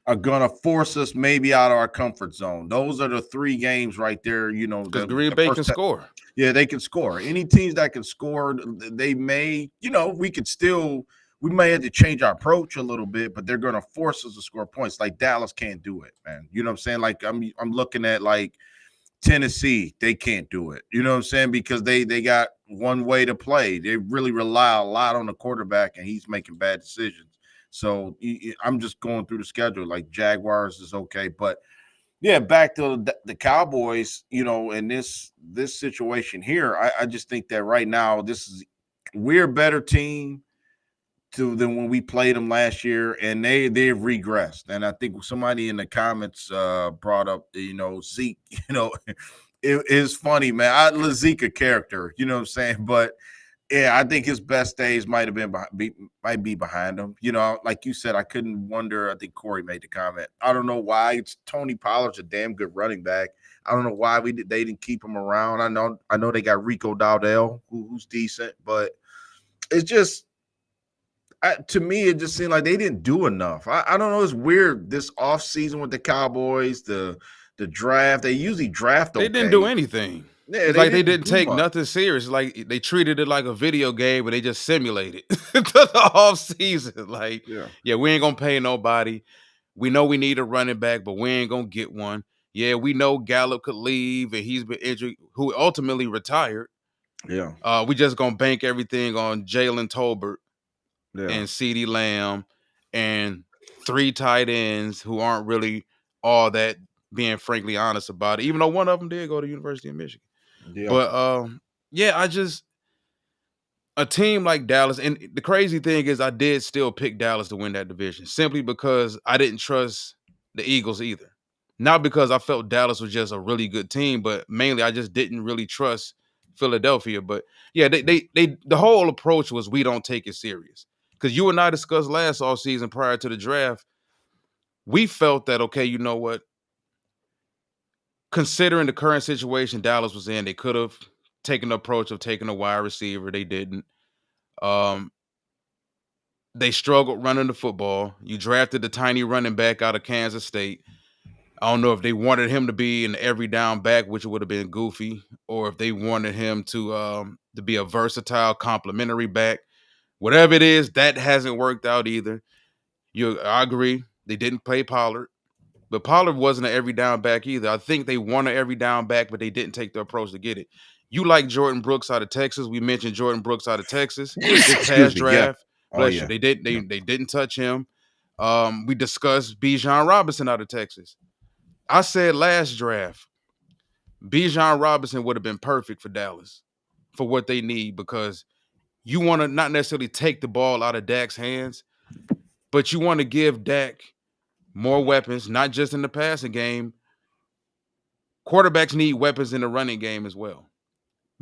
are gonna force us maybe out of our comfort zone. Those are the three games right there. Because The Green the Bay can first time, score. yeah, they can score. Any teams that can score, they may, we could still. We may have to change our approach a little bit, but they're going to force us to score points. Like Dallas can't do it, man. You know what I'm saying? Like I'm looking at like Tennessee, they can't do it. You know what I'm saying? Because they got one way to play. They really rely a lot on the quarterback, and he's making bad decisions. So I'm just going through the schedule. Like Jaguars is okay, but yeah, back to the Cowboys. In this situation here, I just think that right now we're a better team than when we played them last year, and they've regressed. And I think somebody in the comments brought up, Zeke. It is funny, man. Zeke a character, you know what I'm saying? But yeah, I think his best days might be behind him. Like you said, I couldn't wonder. I think Corey made the comment. I don't know why. It's Tony Pollard's a damn good running back. I don't know why they didn't keep him around. I know they got Rico Dowdell, who's decent, but it's just to me, it just seemed like they didn't do enough. I don't know. It's weird this offseason with the Cowboys, the draft. They usually draft They didn't do okay. anything. Yeah, It's they like they didn't didn't do take much. nothing serious. Like they treated it like a video game and they just simulated the off season. Like, Yeah, yeah, we ain't gonna pay nobody. We know we need a running back, but we ain't gonna get one. Yeah, we know Gallup could leave and he's been injured, who ultimately retired. yeah, We just gonna bank everything on Jalen Tolbert yeah, and CeeDee Lamb and three tight ends who aren't really all that, being frankly honest about it, even though one of them did go to University of Michigan. yeah, But yeah, I just a team like Dallas, and the crazy thing is I did still pick Dallas to win that division simply because I didn't trust the Eagles either. Not because I felt Dallas was just a really good team, but mainly I just didn't really trust Philadelphia. But yeah, they the whole approach was we don't take it serious. Because you and I discussed last offseason prior to the draft, we felt that okay, you know what? Considering the current situation Dallas was in, they could have taken the approach of taking a wide receiver. They didn't. Um, they struggled running the football. You drafted the tiny running back out of Kansas State. I don't know if they wanted him to be an every down back, which would have been goofy, or if they wanted him to be a versatile complementary back. Whatever it is, that hasn't worked out either. I agree. They didn't play Pollard, but Pollard wasn't an every down back either. I think they wanted every down back, but they didn't take the approach to get it. You like Jordan Brooks out of Texas. We mentioned Jordan Brooks out of Texas this Excuse past me. Yeah. draft. Oh Bless you. yeah. They did Yeah. they didn't touch him. We discussed Bijan Robinson out of Texas. I said last draft, Bijan Robinson would have been perfect for Dallas for what they need because you want to not necessarily take the ball out of Dak's hands, but you want to give Dak more weapons, not just in the passing game. Quarterbacks need weapons in the running game as well.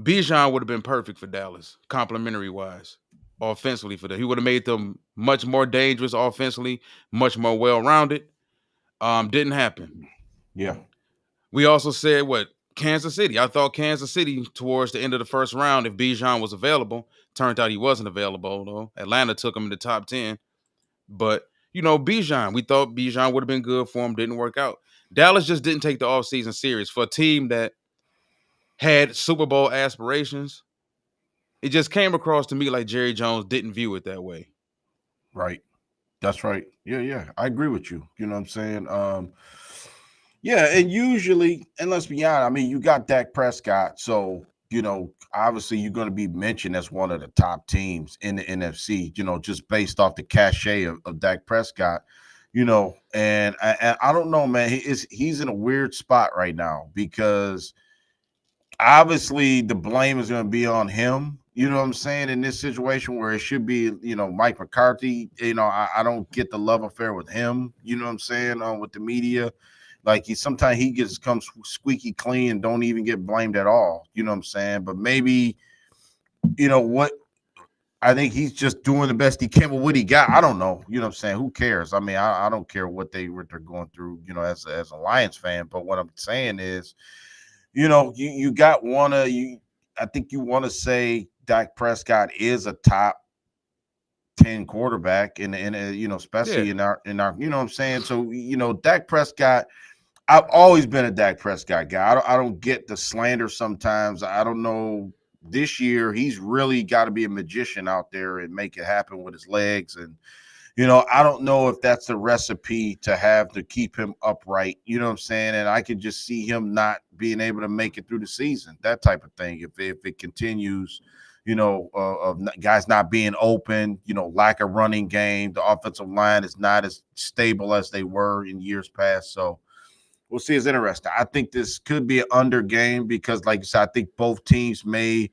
Bijan would have been perfect for Dallas, complimentary wise, offensively for them. He would have made them much more dangerous offensively, much more well rounded. Didn't happen. Yeah. We also said what Kansas City. I thought Kansas City towards the end of the first round, if Bijan was available, turned out he wasn't available though. Atlanta took him in the top 10, but Bijan, we thought Bijan would have been good for him. Didn't work out. Dallas just didn't take the offseason serious for a team that had Super Bowl aspirations. It just came across to me like Jerry Jones didn't view it that way. Right. That's right. Yeah, yeah. I agree with you. You know what I'm saying? Yeah, and usually, and let's be honest, I mean, you got Dak Prescott, so obviously you're going to be mentioned as one of the top teams in the NFC, just based off the cachet of Dak Prescott, and I don't know, man, he's in a weird spot right now because obviously the blame is going to be on him. You know what I'm saying? In this situation where it should be, Mike McCarthy, I don't get the love affair with him. You know what I'm saying? With the media, like sometimes he gets comes squeaky clean and don't even get blamed at all. You know what I'm saying? But maybe, what I think he's just doing the best he can with what he got. I don't know. You know what I'm saying? Who cares? I mean, I don't care what they're going through, as a Lions fan. But what I'm saying is, you got one of you. I think you want to say Dak Prescott is a top 10 quarterback Yeah, especially in our, you know what I'm saying? So, Dak Prescott, I've always been a Dak Prescott guy. I don't get the slander sometimes. I don't know. This year, he's really got to be a magician out there and make it happen with his legs. And, I don't know if that's the recipe to have to keep him upright. You know what I'm saying? And I could just see him not being able to make it through the season, that type of thing. If it continues, of guys not being open, lack of running game, the offensive line is not as stable as they were in years past. So, we'll see. It's interesting. I think this could be an under game because, like you said, I think both teams may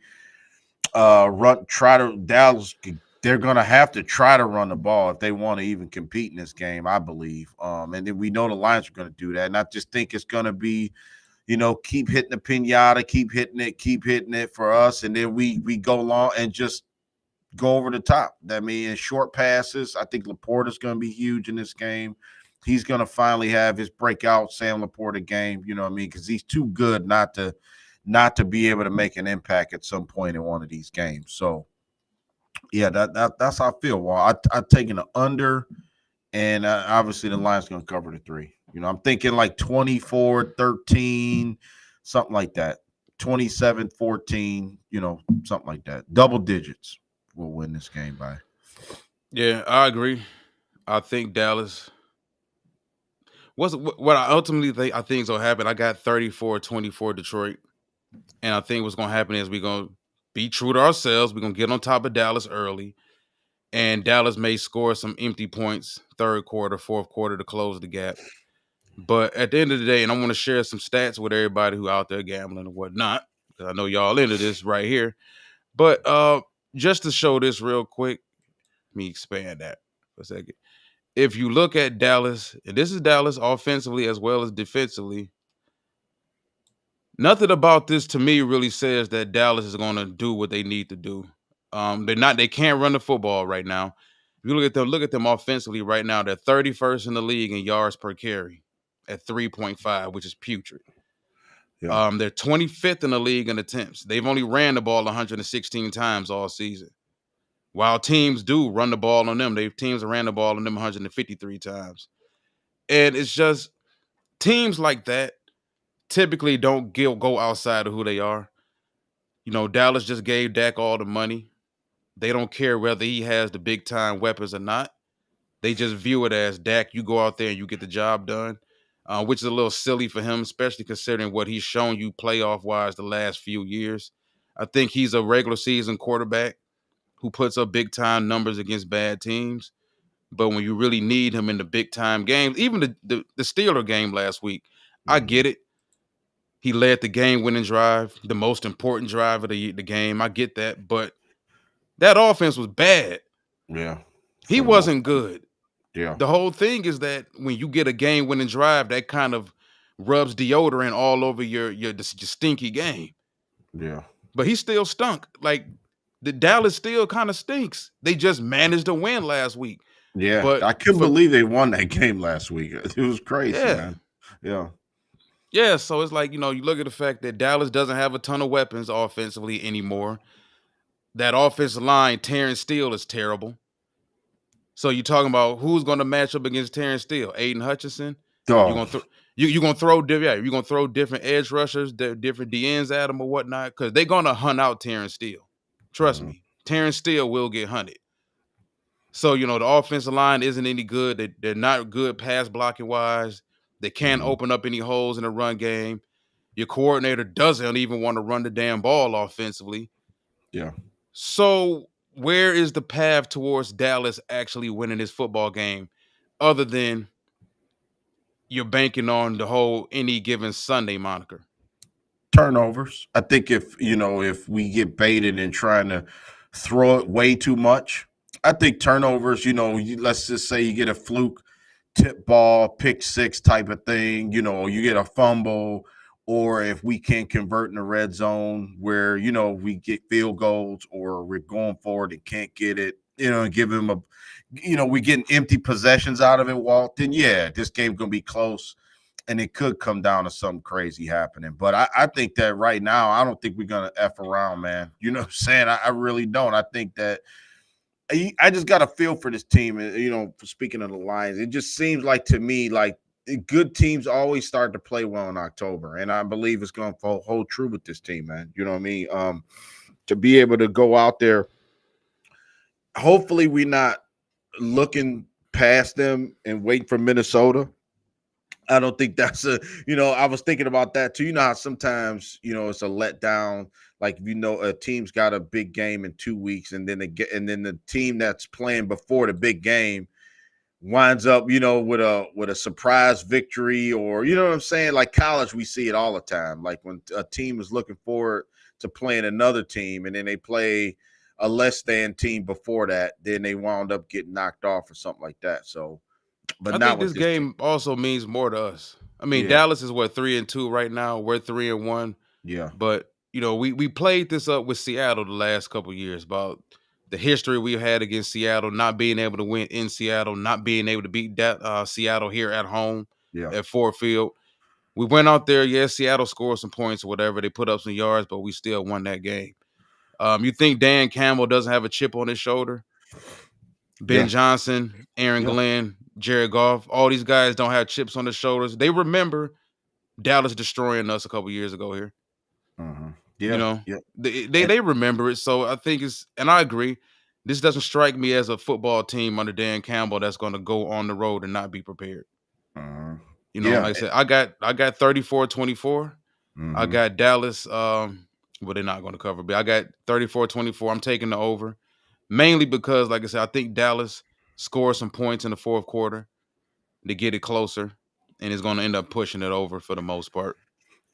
try to Dallas. They're gonna have to try to run the ball if they want to even compete in this game, I believe. And then we know the Lions are gonna do that. And I just think it's gonna be, keep hitting the pinata, keep hitting it for us, and then we go along and just go over the top. I mean, in short passes, I think Laporta's going to be huge in this game. He's going to finally have his breakout Sam Laporta game. You know what I mean? Because he's too good not to be able to make an impact at some point in one of these games. So, yeah, that's how I feel. Well, I taking the under, and obviously the Lions going to cover the 3. I'm thinking like 24-13, something like that. 27-14, something like that. Double digits will win this game by. yeah, I agree. I think Dallas. What I ultimately think is gonna happen. I got 34-24 Detroit, and I think what's gonna happen is we're gonna be true to ourselves. We're gonna get on top of Dallas early, and Dallas may score some empty points third quarter, fourth quarter to close the gap. But at the end of the day, and I want to share some stats with everybody who out there gambling and whatnot, because I know y'all into this right here. But just to show this real quick, let me expand that for a second. If you look at Dallas, and this is Dallas offensively as well as defensively, nothing about this to me really says that Dallas is going to do what they need to do. They can't run the football right now. If you look at them offensively right now, they're 31st in the league in yards per carry at 3.5, which is putrid. Yeah. They're 25th in the league in attempts. They've only ran the ball 116 times all season. While teams do run the ball on them, teams have ran the ball on them 153 times. And it's just teams like that typically don't go outside of who they are. Dallas just gave Dak all the money. They don't care whether he has the big time weapons or not. They just view it as Dak, you go out there and you get the job done, which is a little silly for him, especially considering what he's shown you playoff wise the last few years. I think he's a regular season quarterback who puts up big time numbers against bad teams. But when you really need him in the big time games, even the Steeler game last week, I Mm-hmm. get it. He led the game winning drive, the most important drive of the game. I get that. But that offense was bad. Yeah, He for the most wasn't part. good. Yeah, The whole thing is that when you get a game winning drive, that kind of rubs deodorant all over your stinky game. yeah, But he still stunk. Like the Dallas still kind of stinks. They just managed to win last week. yeah. But I couldn't for believe they won that game last week. It was crazy, yeah. man. Yeah, Yeah, so it's like, you look at the fact that Dallas doesn't have a ton of weapons offensively anymore. That offensive line, Terrence Steele, is terrible. So you're talking about who's going to match up against Terrence Steele? Aiden Hutchinson. You're oh, gonna throw you're gonna throw you're gonna throw different edge rushers, different DNs at him or whatnot, because they're gonna hunt out Terrence Steele. Trust mhm, me, Terrence Steele will get hunted. So the offensive line isn't any good. They're not good pass blocking wise. They can't mhm, open up any holes in the run game. Your coordinator doesn't even want to run the damn ball offensively. yeah. So where is the path towards Dallas actually winning this football game, other than you're banking on the whole any given Sunday moniker? Turnovers. I think if we get baited and trying to throw it way too much, I think turnovers. Let's just say you get a fluke tip ball, pick six type of thing. You get a fumble, or if we can't convert in the red zone where we get field goals, or we're going forward and can't get it. And give him a, we getting empty possessions out of it, Walt. Then yeah, this game's gonna be close and it could come down to something crazy happening. But I think that right now, I don't think we're gonna F around, man. You know what I'm saying? I really don't. I think that I just got a feel for this team. For speaking of the Lions, it just seems like to me like good teams always start to play well in October, and I believe it's going to hold true with this team, man. You know what I mean? To be able to go out there, hopefully we're not looking past them and waiting for Minnesota. I don't think that's I was thinking about that too. You know how sometimes, it's a letdown. Like, if a team's got a big game in 2 weeks and then the team that's playing before the big game winds up, with a surprise victory, or, you know what I'm saying? Like college, we see it all the time. Like when a team is looking forward to playing another team and then they play a less than team before that, then they wound up getting knocked off or something like that. So, but I not think with this this team. game also means more to us. I mean, Yeah. Dallas is what 3-2 right now. We're 3-1, Yeah. but we played this up with Seattle the last couple years about the history we've had against Seattle, not being able to win in Seattle, not being able to beat that Seattle here at home Yeah. at Ford Field. We went out there, yes, Seattle scored some points or whatever. They put up some yards, but we still won that game. You think Dan Campbell doesn't have a chip on his shoulder? Ben Yeah. Johnson, Aaron Yeah. Glenn, Jared Goff, all these guys don't have chips on their shoulders. They remember Dallas destroying us a couple years ago here. Mhm. You Yeah. know, Yeah. they And they remember it. So I think and I agree. This doesn't strike me as a football team under Dan Campbell that's going to go on the road and not be prepared. mhm. Like Yeah. I said, I got 34-24. I Mhm. got Dallas. Well, they're not going to cover, but I got 34-24. I'm taking the over, mainly because, like I said, I think Dallas scores some points in the fourth quarter to get it closer, and is going to end up pushing it over for the most part.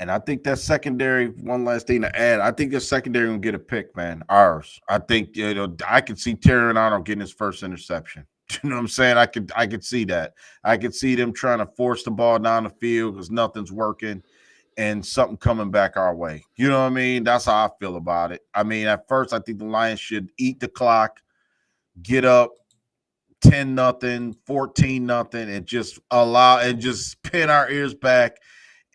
And I think that secondary, one last thing to add, I think the secondary gonna get a pick, man. Ours. I think I could see Terran Arnold getting his first interception. You know what I'm saying? I could see that. I could see them trying to force the ball down the field because nothing's working and something coming back our way. You know what I mean? That's how I feel about it. I mean, at first I think the Lions should eat the clock, get up 10-0, 14-0, and just pin our ears back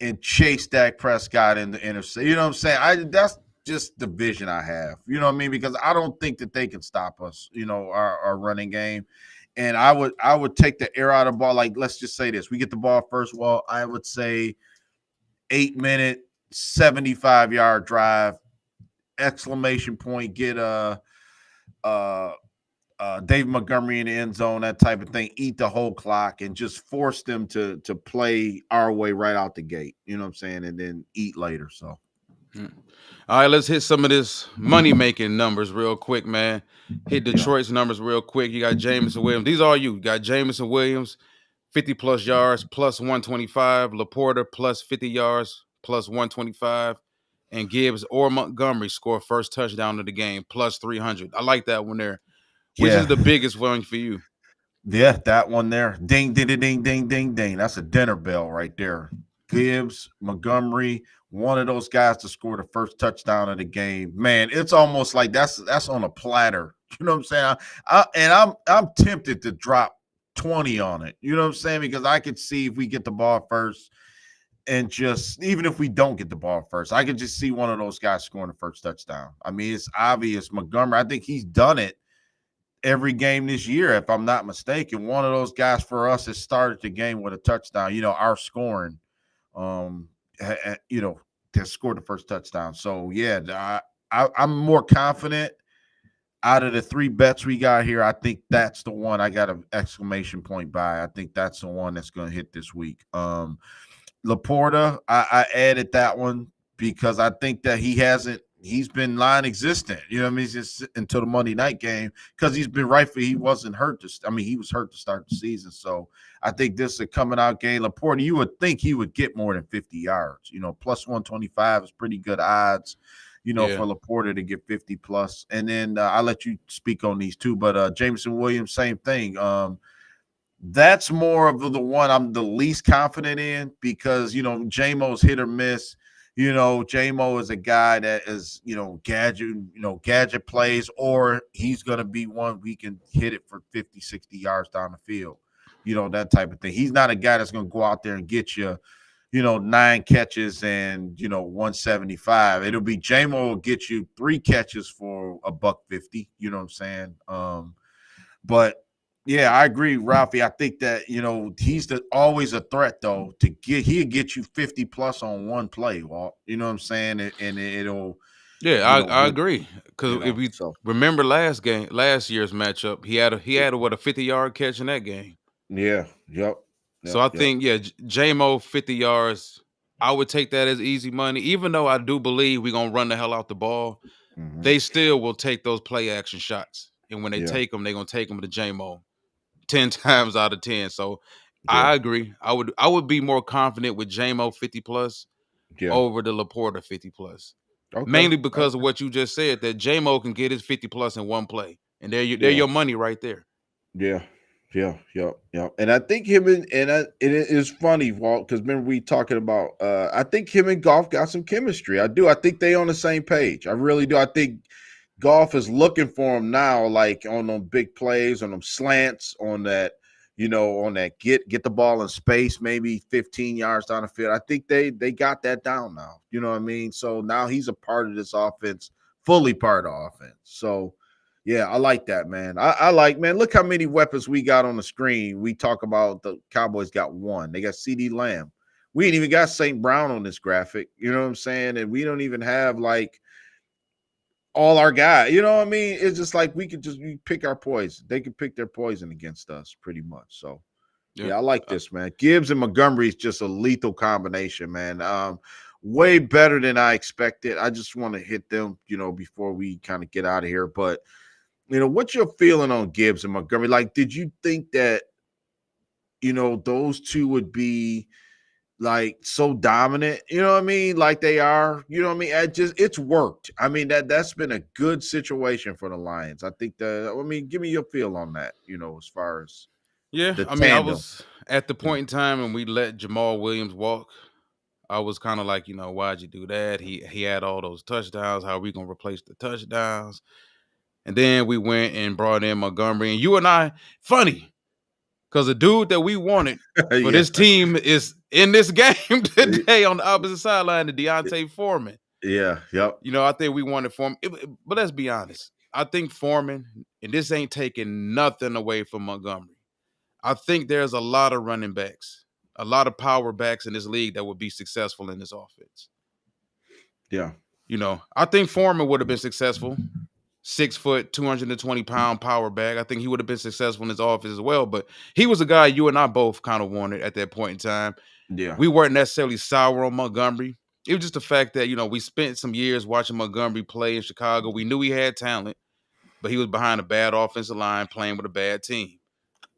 and chase Dak Prescott in the intercept. You know what I'm saying? That's just the vision I have. You know what I mean? Because I don't think that they can stop us. Our running game, and I would take the air out of the ball. Like, let's just say this: we get the ball first. Well, I would say 8 minute, 75-yard drive, exclamation point, get uh David Montgomery in the end zone, that type of thing, eat the whole clock and just force them to play our way right out the gate. You know what I'm saying? And then eat later. So Mm. All right, let's hit some of this money making numbers real quick, man. Hit Yeah. Detroit's numbers real quick. You got Jameson Williams. These are you. You got Jameson Williams, 50 plus yards, plus 125. Laporta, plus 50 yards, plus 125. And Gibbs or Montgomery score first touchdown of the game, plus 300. I like that one there. Which is Yeah. the biggest one for you? Yeah, that one there. Ding, ding, ding, ding, ding, ding, ding. That's a dinner bell right there. Gibbs, Montgomery, one of those guys to score the first touchdown of the game. Man, it's almost like that's on a platter. You know what I'm saying? I'm tempted to drop 20 on it. You know what I'm saying? Because I could see if we get the ball first, and just even if we don't get the ball first, I could just see one of those guys scoring the first touchdown. I mean, it's obvious. Montgomery, I think he's done it every game this year, if I'm not mistaken. One of those guys for us has started the game with a touchdown. Our scoring, um, has scored the first touchdown. So yeah, I'm more confident out of the three bets we got here. I think that's the one I got an exclamation point by. I think that's the one that's going to hit this week. Laporta, I added that one because I think that he's been non-existent. You know what I mean? He's just until the Monday night game because he's been he wasn't hurt. He was hurt to start the season. So I think this is a coming out game. Laporta, you would think he would get more than 50 yards. Plus 125 is pretty good odds. Yeah. For Laporta to get 50 plus. And then I'll let you speak on these two. But Jameson Williams, same thing. That's more of the one I'm the least confident in because JMO's hit or miss. JMO is a guy that is gadget plays, or he's gonna be one we can hit it for 50, 60 yards down the field. That type of thing. He's not a guy that's gonna go out there and get you, 9 catches and 175. It'll be JMO will get you 3 catches for a $150. You know what I'm saying? But yeah, I agree, Ralphie. I think that he's always a threat though. He'll get you 50 plus on one play, Walt. You know what I'm saying? And it'll Yeah, I with agree. Because if we so remember last year's matchup, he had a what, a 50-yard catch in that game. yeah, yep, So yep, I yep. think, yeah, JMO 50 yards. I would take that as easy money, even though I do believe we're gonna run the hell out the ball. Hmm. They still will take those play action shots, and when they Yeah, take them, they're gonna take them to JMO 10 times out of 10. So yeah, I agree. I would be more confident with JMO 50 plus yeah. over the Laporta 50 plus. Okay, Mainly because of okay. what you just said, that JMO can get his 50 plus in one play. And there Yeah, your money right there. yeah, yeah, yeah, yeah. And I think it is funny, Walt, because remember we talking about. I think him and Golf got some chemistry. I do. I think they on the same page. I really do. I think Golf is looking for him now, like on them big plays, on them slants, on that, on that get the ball in space, maybe 15 yards down the field. I think they got that down now. You know what I mean? So now he's a part of this offense, fully part of the offense. So yeah, I like that, man. I like, man, look how many weapons we got on the screen. We talk about the Cowboys got one. They got CD Lamb. We ain't even got St. Brown on this graphic. You know what I'm saying? And we don't even have like all our guys. You know what I mean? It's just like we pick our poison. They can pick their poison against us pretty much. So Yeah. yeah, I like this, man. Gibbs and Montgomery is just a lethal combination, man. Way better than I expected. I just want to hit them, before we kind of get out of here. But what's your feeling on Gibbs and Montgomery? Like, did you think that those two would be like so dominant, you know what I mean? Like they are, you know what I mean? It's worked. I mean, that's been a good situation for the Lions. I think give me your feel on that, as far as Yeah. the I mean, I tandem. was at the Yeah. point in time when we let Jamal Williams walk. I was kind of like, why'd you do that? He had all those touchdowns. How are we gonna replace the touchdowns? And then we went and brought in Montgomery. And you and I, funny, because the dude that we wanted for Yeah. this team is in this game today on the opposite sideline, the Deontay Foreman. Yeah. Yep. I think we wanted Foreman. But let's be honest. I think Foreman, and this ain't taking nothing away from Montgomery. I think there's a lot of running backs, a lot of power backs in this league that would be successful in this offense. Yeah. I think Foreman would have been successful. 6 foot, 220-pound power back. I think he would have been successful in his offense as well. But he was a guy you and I both kind of wanted at that point in time. Yeah. We weren't necessarily sour on Montgomery. It was just the fact that we spent some years watching Montgomery play in Chicago. We knew he had talent, but he was behind a bad offensive line playing with a bad team.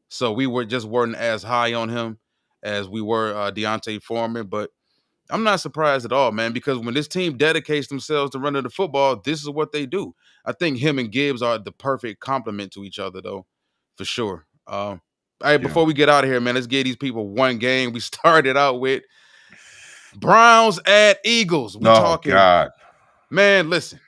So we weren't as high on him as we were Deontay Foreman. But I'm not surprised at all, man, because when this team dedicates themselves to running the football, this is what they do. I think him and Gibbs are the perfect complement to each other, though, for sure. Hey, Yeah. before we get out of here, man, let's give these people one game. We started out with Browns at Eagles. We Oh talking, God, man, listen.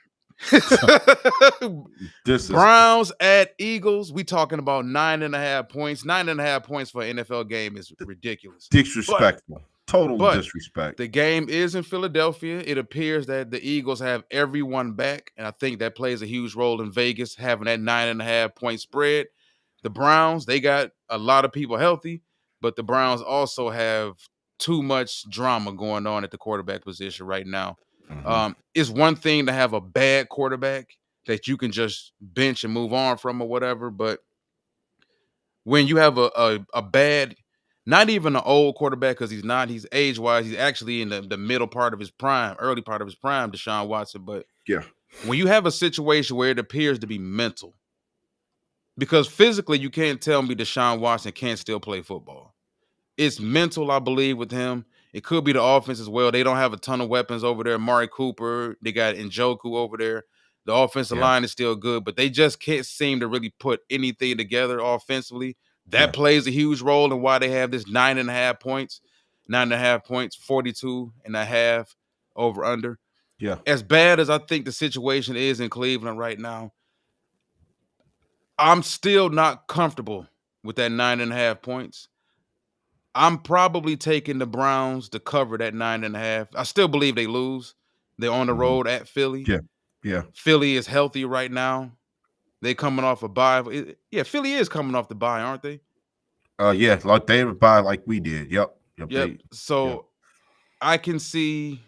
this is Browns at Eagles. We talking about 9.5 points. 9.5 points for an NFL game is ridiculous. But disrespectful. Total but disrespect. the game is in Philadelphia. It appears that the Eagles have everyone back, and I think that plays a huge role in Vegas having that 9.5 point spread. The Browns, they got a lot of people healthy, but the Browns also have too much drama going on at the quarterback position right now. Mhm. It's one thing to have a bad quarterback that you can just bench and move on from or whatever, but when you have a bad, not even an old quarterback, because he's not, he's age wise, he's actually in the middle part of his prime, early part of his prime, Deshaun Watson. But Yeah. when you have a situation where it appears to be mental, because physically you can't tell me Deshaun Watson can't still play football. It's mental, I believe, with him. It could be the offense as well. They don't have a ton of weapons over there. Amari Cooper, they got Njoku over there. The offensive Yeah. line is still good, but they just can't seem to really put anything together offensively. Yeah. That plays a huge role in why they have this 9.5 points, 9.5 points, 42.5 over under. Yeah. As bad as I think the situation is in Cleveland right now, I'm still not comfortable with that 9.5 points. I'm probably taking the Browns to cover that 9.5. I still believe they lose. They're on the Mhm. road at Philly. Yeah. Yeah. Philly is healthy right now. They coming off a bye. Yeah, Philly is coming off the bye, aren't they? Yeah, like they would buy like we did. Yep. Yep. Yep. Yeah. So I can see.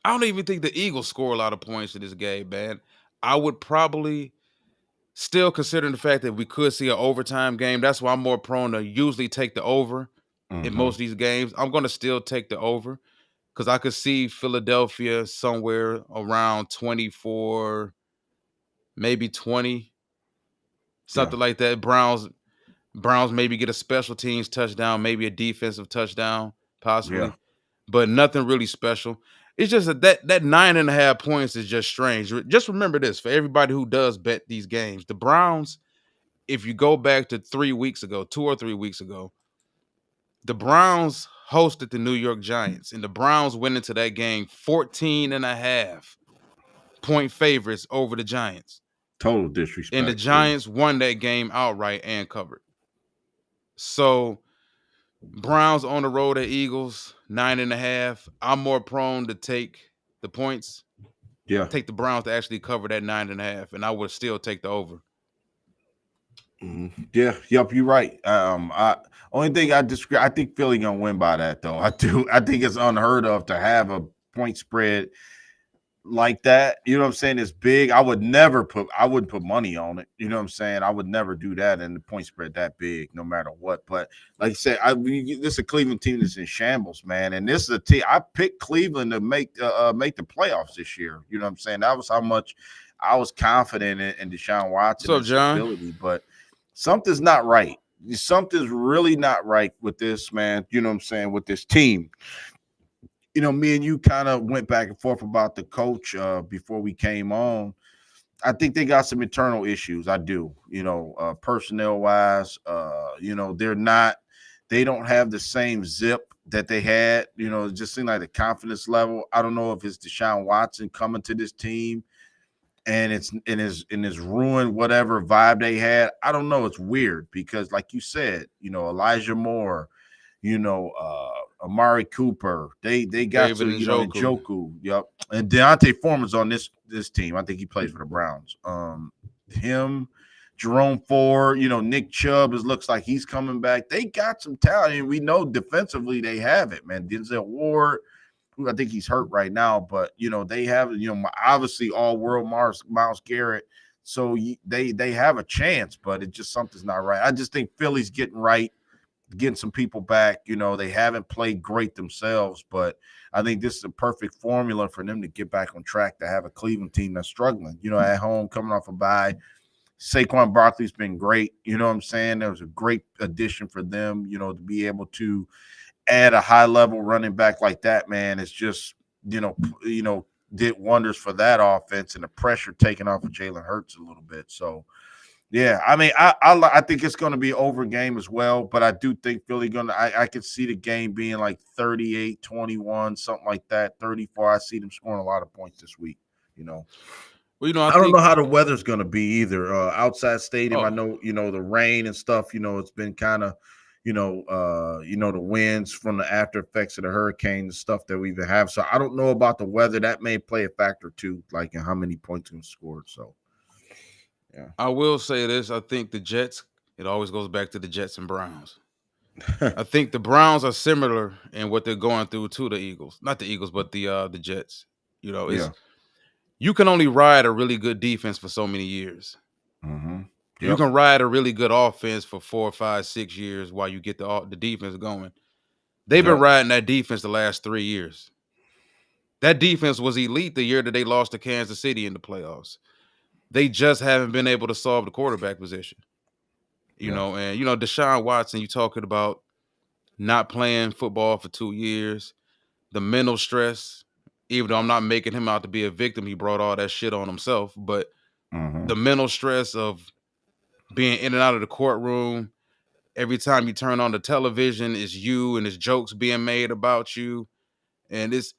I don't even think the Eagles score a lot of points in this game, man. I would probably still considering the fact that we could see an overtime game. That's why I'm more prone to usually take the over in Hmm. most of these games. I'm going to still take the over because I could see Philadelphia somewhere around 24, maybe 20, Yeah. something like that. Browns maybe get a special teams touchdown, maybe a defensive touchdown, Yeah. possibly, but nothing really special. It's just that 9.5 points is just strange. Just remember this for everybody who does bet these games: the Browns, if you go back to 3 weeks ago, 2 or 3 weeks ago, the Browns hosted the New York Giants, and the Browns went into that game 14.5 point favorites over the Giants. Total And the disrespect too. Giants won that game outright and covered. So Browns on the road at Eagles, 9.5. I'm more prone to take the points, Yeah. take the Browns to actually cover that 9.5, and I would still take the over. Mhm. Yeah. Yep. You're right. I only thing I disagree. I think Philly gonna win by that though. I do. I think it's unheard of to have a point spread like that. You know what I'm saying? It's big. I wouldn't put money on it. You know what I'm saying? I would never do that and the point spread that big, no matter what. But like I said, this is a Cleveland team that's in shambles, man. And this is a team I picked Cleveland to make the playoffs this year. You know what I'm saying? That was how much I was confident in Deshaun What's Watson and up, his John? ability. But something's not right. Something's really not right with this, man. You know what I'm saying? With this team, me and you kind of went back and forth about the coach before we came on. I think they got some internal issues. I do, personnel wise. They don't have the same zip that they had. It just seemed like the confidence level. I don't know if it's Deshaun Watson coming to this team and it's in his ruined whatever vibe they had. I don't know. It's weird because, like you said, Elijah Moore, Amari Cooper. They got David to Njoku. Njoku. Yep, and Deontay Foreman's on this team. I think he plays for the Browns. Him, Jerome Ford. Nick Chubb looks like he's coming back. They got some talent, and we know defensively they have it. Man, Denzel Ward. Who I think he's hurt right now, but they have obviously all world Miles Garrett. So they have a chance, but it just something's not right. I just think Philly's getting right getting some people back. They haven't played great themselves, but I think this is a perfect formula for them to get back on track, to have a Cleveland team that's struggling, at home, coming off a bye. Saquon Barkley's been great. You know what I'm saying? That was a great addition for them, to be able to add a high level running back like that, man. It's just, did wonders for that offense, and the pressure taken off of Jalen Hurts a little bit. So, yeah, I mean, I think it's going to be over game as well, but I do think Philly I could see the game being like 38-21, something like that, 34. I see them scoring a lot of points this week, you know. Well, I I don't think. know how the weather's going to be either. Outside stadium, I Oh, know, the rain and stuff, it's been kind of, the winds from the after effects of the hurricane and stuff that we've been having. So I don't know about the weather. That may play a factor too, like in how many points can scored. So, yeah. I will say this. I think the Jets. It always goes back to the Jets and Browns. I think the Browns are similar in what they're going through to the Eagles. Not the Eagles, but the Jets. Is Yeah. you can only ride a really good defense for so many years. Mm-hmm. You Yep. can ride a really good offense for 4, 5, 6 years while you get the defense going. They've been Yep. riding that defense the last 3 years. That defense was elite the year that they lost to Kansas City in the playoffs. They just haven't been able to solve the quarterback position. Yeah. And Deshaun Watson, you talking about not playing football for 2 years, the mental stress, even though I'm not making him out to be a victim, he brought all that shit on himself. But Mm-hmm. the mental stress of being in and out of the courtroom, every time you turn on the television, it's you and it's jokes being made about you. And it's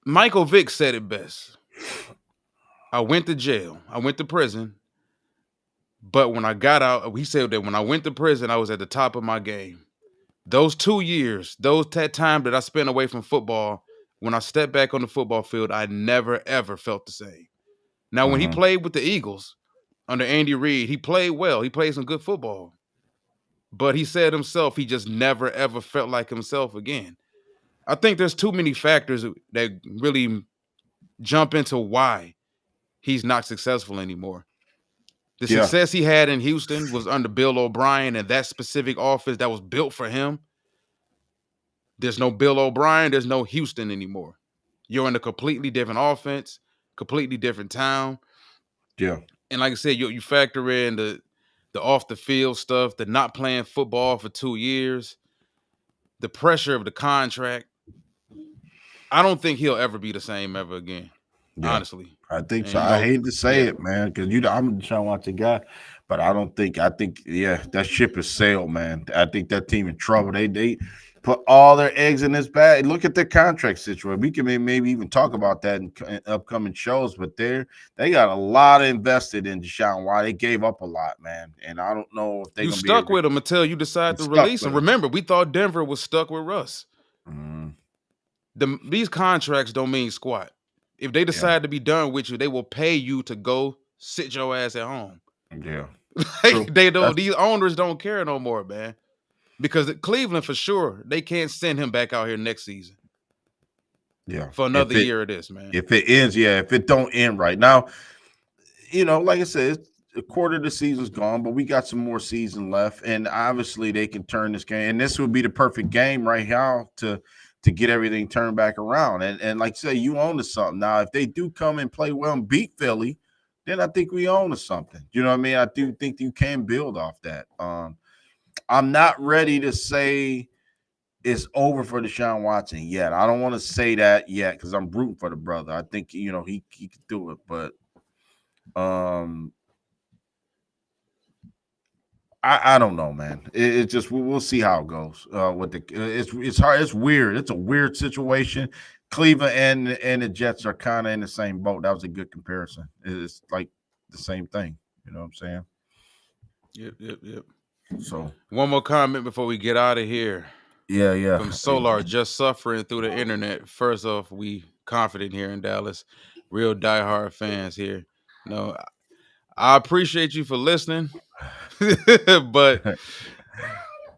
Michael Vick said it best. I went to jail. I went to prison. But when I got out, he said that when I went to prison, I was at the top of my game. Those 2 years, that time that I spent away from football, when I stepped back on the football field, I never ever felt the same. Now, when he Mm-hmm. played with the Eagles under Andy Reid, he played well. He played some good football. But he said himself, he just never ever felt like himself again. I think there's too many factors that really jump into why he's not successful anymore. The Yeah. success he had in Houston was under Bill O'Brien and that specific offense that was built for him. There's no Bill O'Brien, there's no Houston anymore. You're in a completely different offense, completely different town. Yeah. And like I said, you factor in the off the field stuff, the not playing football for 2 years, the pressure of the contract. I don't think he'll ever be the same ever again, Yeah. honestly. I think And so. I hate to say yeah, it, man, because I'm a Deshaun Watson guy, but I don't think. I think, yeah, that ship has sailed, man. I think that team in trouble. They put all their eggs in this bag. Look at their contract situation. We can maybe even talk about that in upcoming shows. But they got a lot invested in Deshaun Watson. They gave up a lot, man, and I don't know if they're you gonna be able stuck to with him until you decide get to stuck release him. with him. Remember, we thought Denver was stuck with Russ. Mm, These contracts don't mean squat. If they yeah, decide to be done with you, they will pay you to go sit your ass at home. yeah, Like true. they don't. That's These owners don't care no more, man. Because Cleveland, for sure, they can't send him back out here next season yeah. for another If it year of this, man. if it ends, yeah. If it don't end right now, like I said, a quarter of the season's gone, but we got some more season left, and obviously they can turn this game. And this would be the perfect game right now to get everything turned back around. And like I say, you own to something. Now, if they do come and play well and beat Philly, then I think we own to something. You know what I mean? I do think you can build off that. I'm not ready to say it's over for Deshaun Watson yet. I don't want to say that yet because I'm rooting for the brother. I think he could do it, but um I don't know, man. It just we'll see how it goes. With it's hard. It's weird. It's a weird situation. Cleveland and the Jets are kind of in the same boat. That was a good comparison. It's like the same thing. You know what I'm saying? Yep. So One more comment before we get out of here. yeah. From Solar, just suffering through the internet. First off, we confident here in Dallas, real diehard fans here. No, I appreciate you for listening, but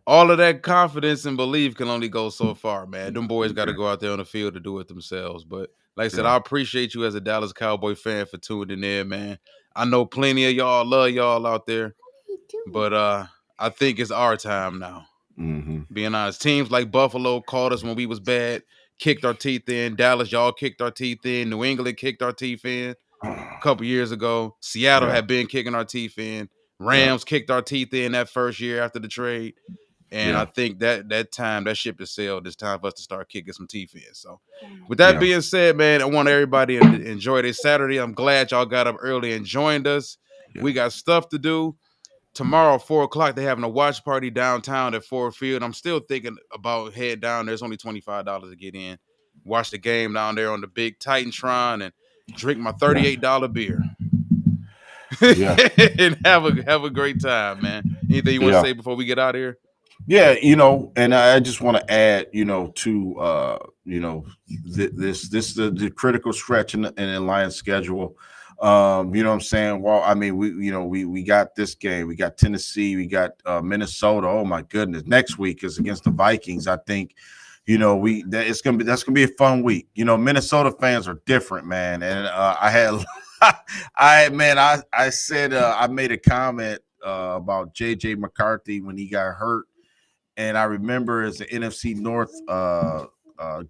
all of that confidence and belief can only go so far, man. Them boys got to go out there on the field to do it themselves. But like I said, Yeah. I appreciate you as a Dallas Cowboy fan for tuning in, man. I know plenty of y'all love y'all out there, but I think it's our time now. Mm-hmm. Being honest, teams like Buffalo called us when we was bad, kicked our teeth in. Dallas, y'all kicked our teeth in. New England kicked our teeth in a couple years ago. Seattle Yeah. had been kicking our teeth in. Yeah. Rams kicked our teeth in that first year after the trade. And I Yeah. think that ship has sailed. It's time for us to start kicking some teeth in. So, with that Yeah. being said, man, I want everybody to enjoy this Saturday. I'm glad y'all got up early and joined us. Yeah. We got stuff to do. Tomorrow, 4 o'clock, they're having a watch party downtown at Ford Field. I'm still thinking about head down there. It's only $25 to get in. Watch the game down there on the big Titantron and drink my Yeah. $38 beer. Yeah. And have a great time, man. Anything you want to Yeah. say before we get out of here? Yeah, and I just want to add, to this the critical stretch in the Lions schedule. You know what I'm saying? Well, I mean, we got this game, we got Tennessee, we got Minnesota. Oh my goodness, next week is against the Vikings. I think, that's gonna be a fun week. Minnesota fans are different, man, and I had I said I made a comment about JJ McCarthy when he got hurt. And I remember as the NFC North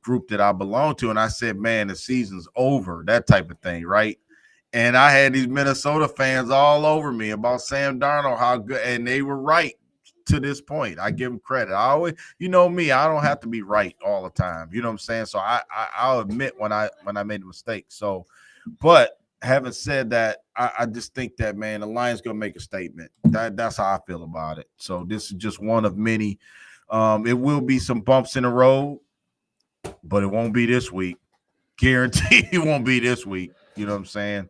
group that I belong to, and I said, "Man, the season's over," that type of thing, right? And I had these Minnesota fans all over me about Sam Darnold, how good, and they were right to this point. I give them credit. I always, me, I don't have to be right all the time. You know what I'm saying? So I'll admit when I made a mistake. So, but having said that, I just think that, man, the Lions gonna make a statement. That's how I feel about it. So this is just one of many. It will be some bumps in the road, but it won't be this week. Guarantee it won't be this week. You know what I'm saying?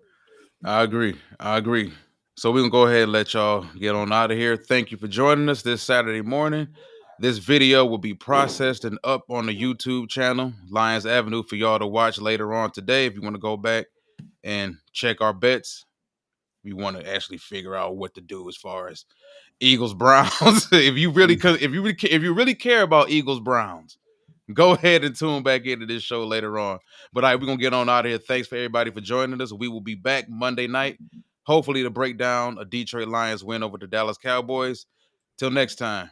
I agree. I agree. So we're gonna go ahead and let y'all get on out of here. Thank you for joining us this Saturday morning. This video will be processed and up on the YouTube channel, Lions Avenue, for y'all to watch later on today. If you want to go back and check our bets, we want to actually figure out what to do as far as Eagles Browns. If you really care about Eagles Browns, go ahead and tune back into this show later on. But all right, we're gonna get on out of here. Thanks for everybody for joining us. We will be back Monday night, hopefully to break down a Detroit Lions win over the Dallas Cowboys. Till next time.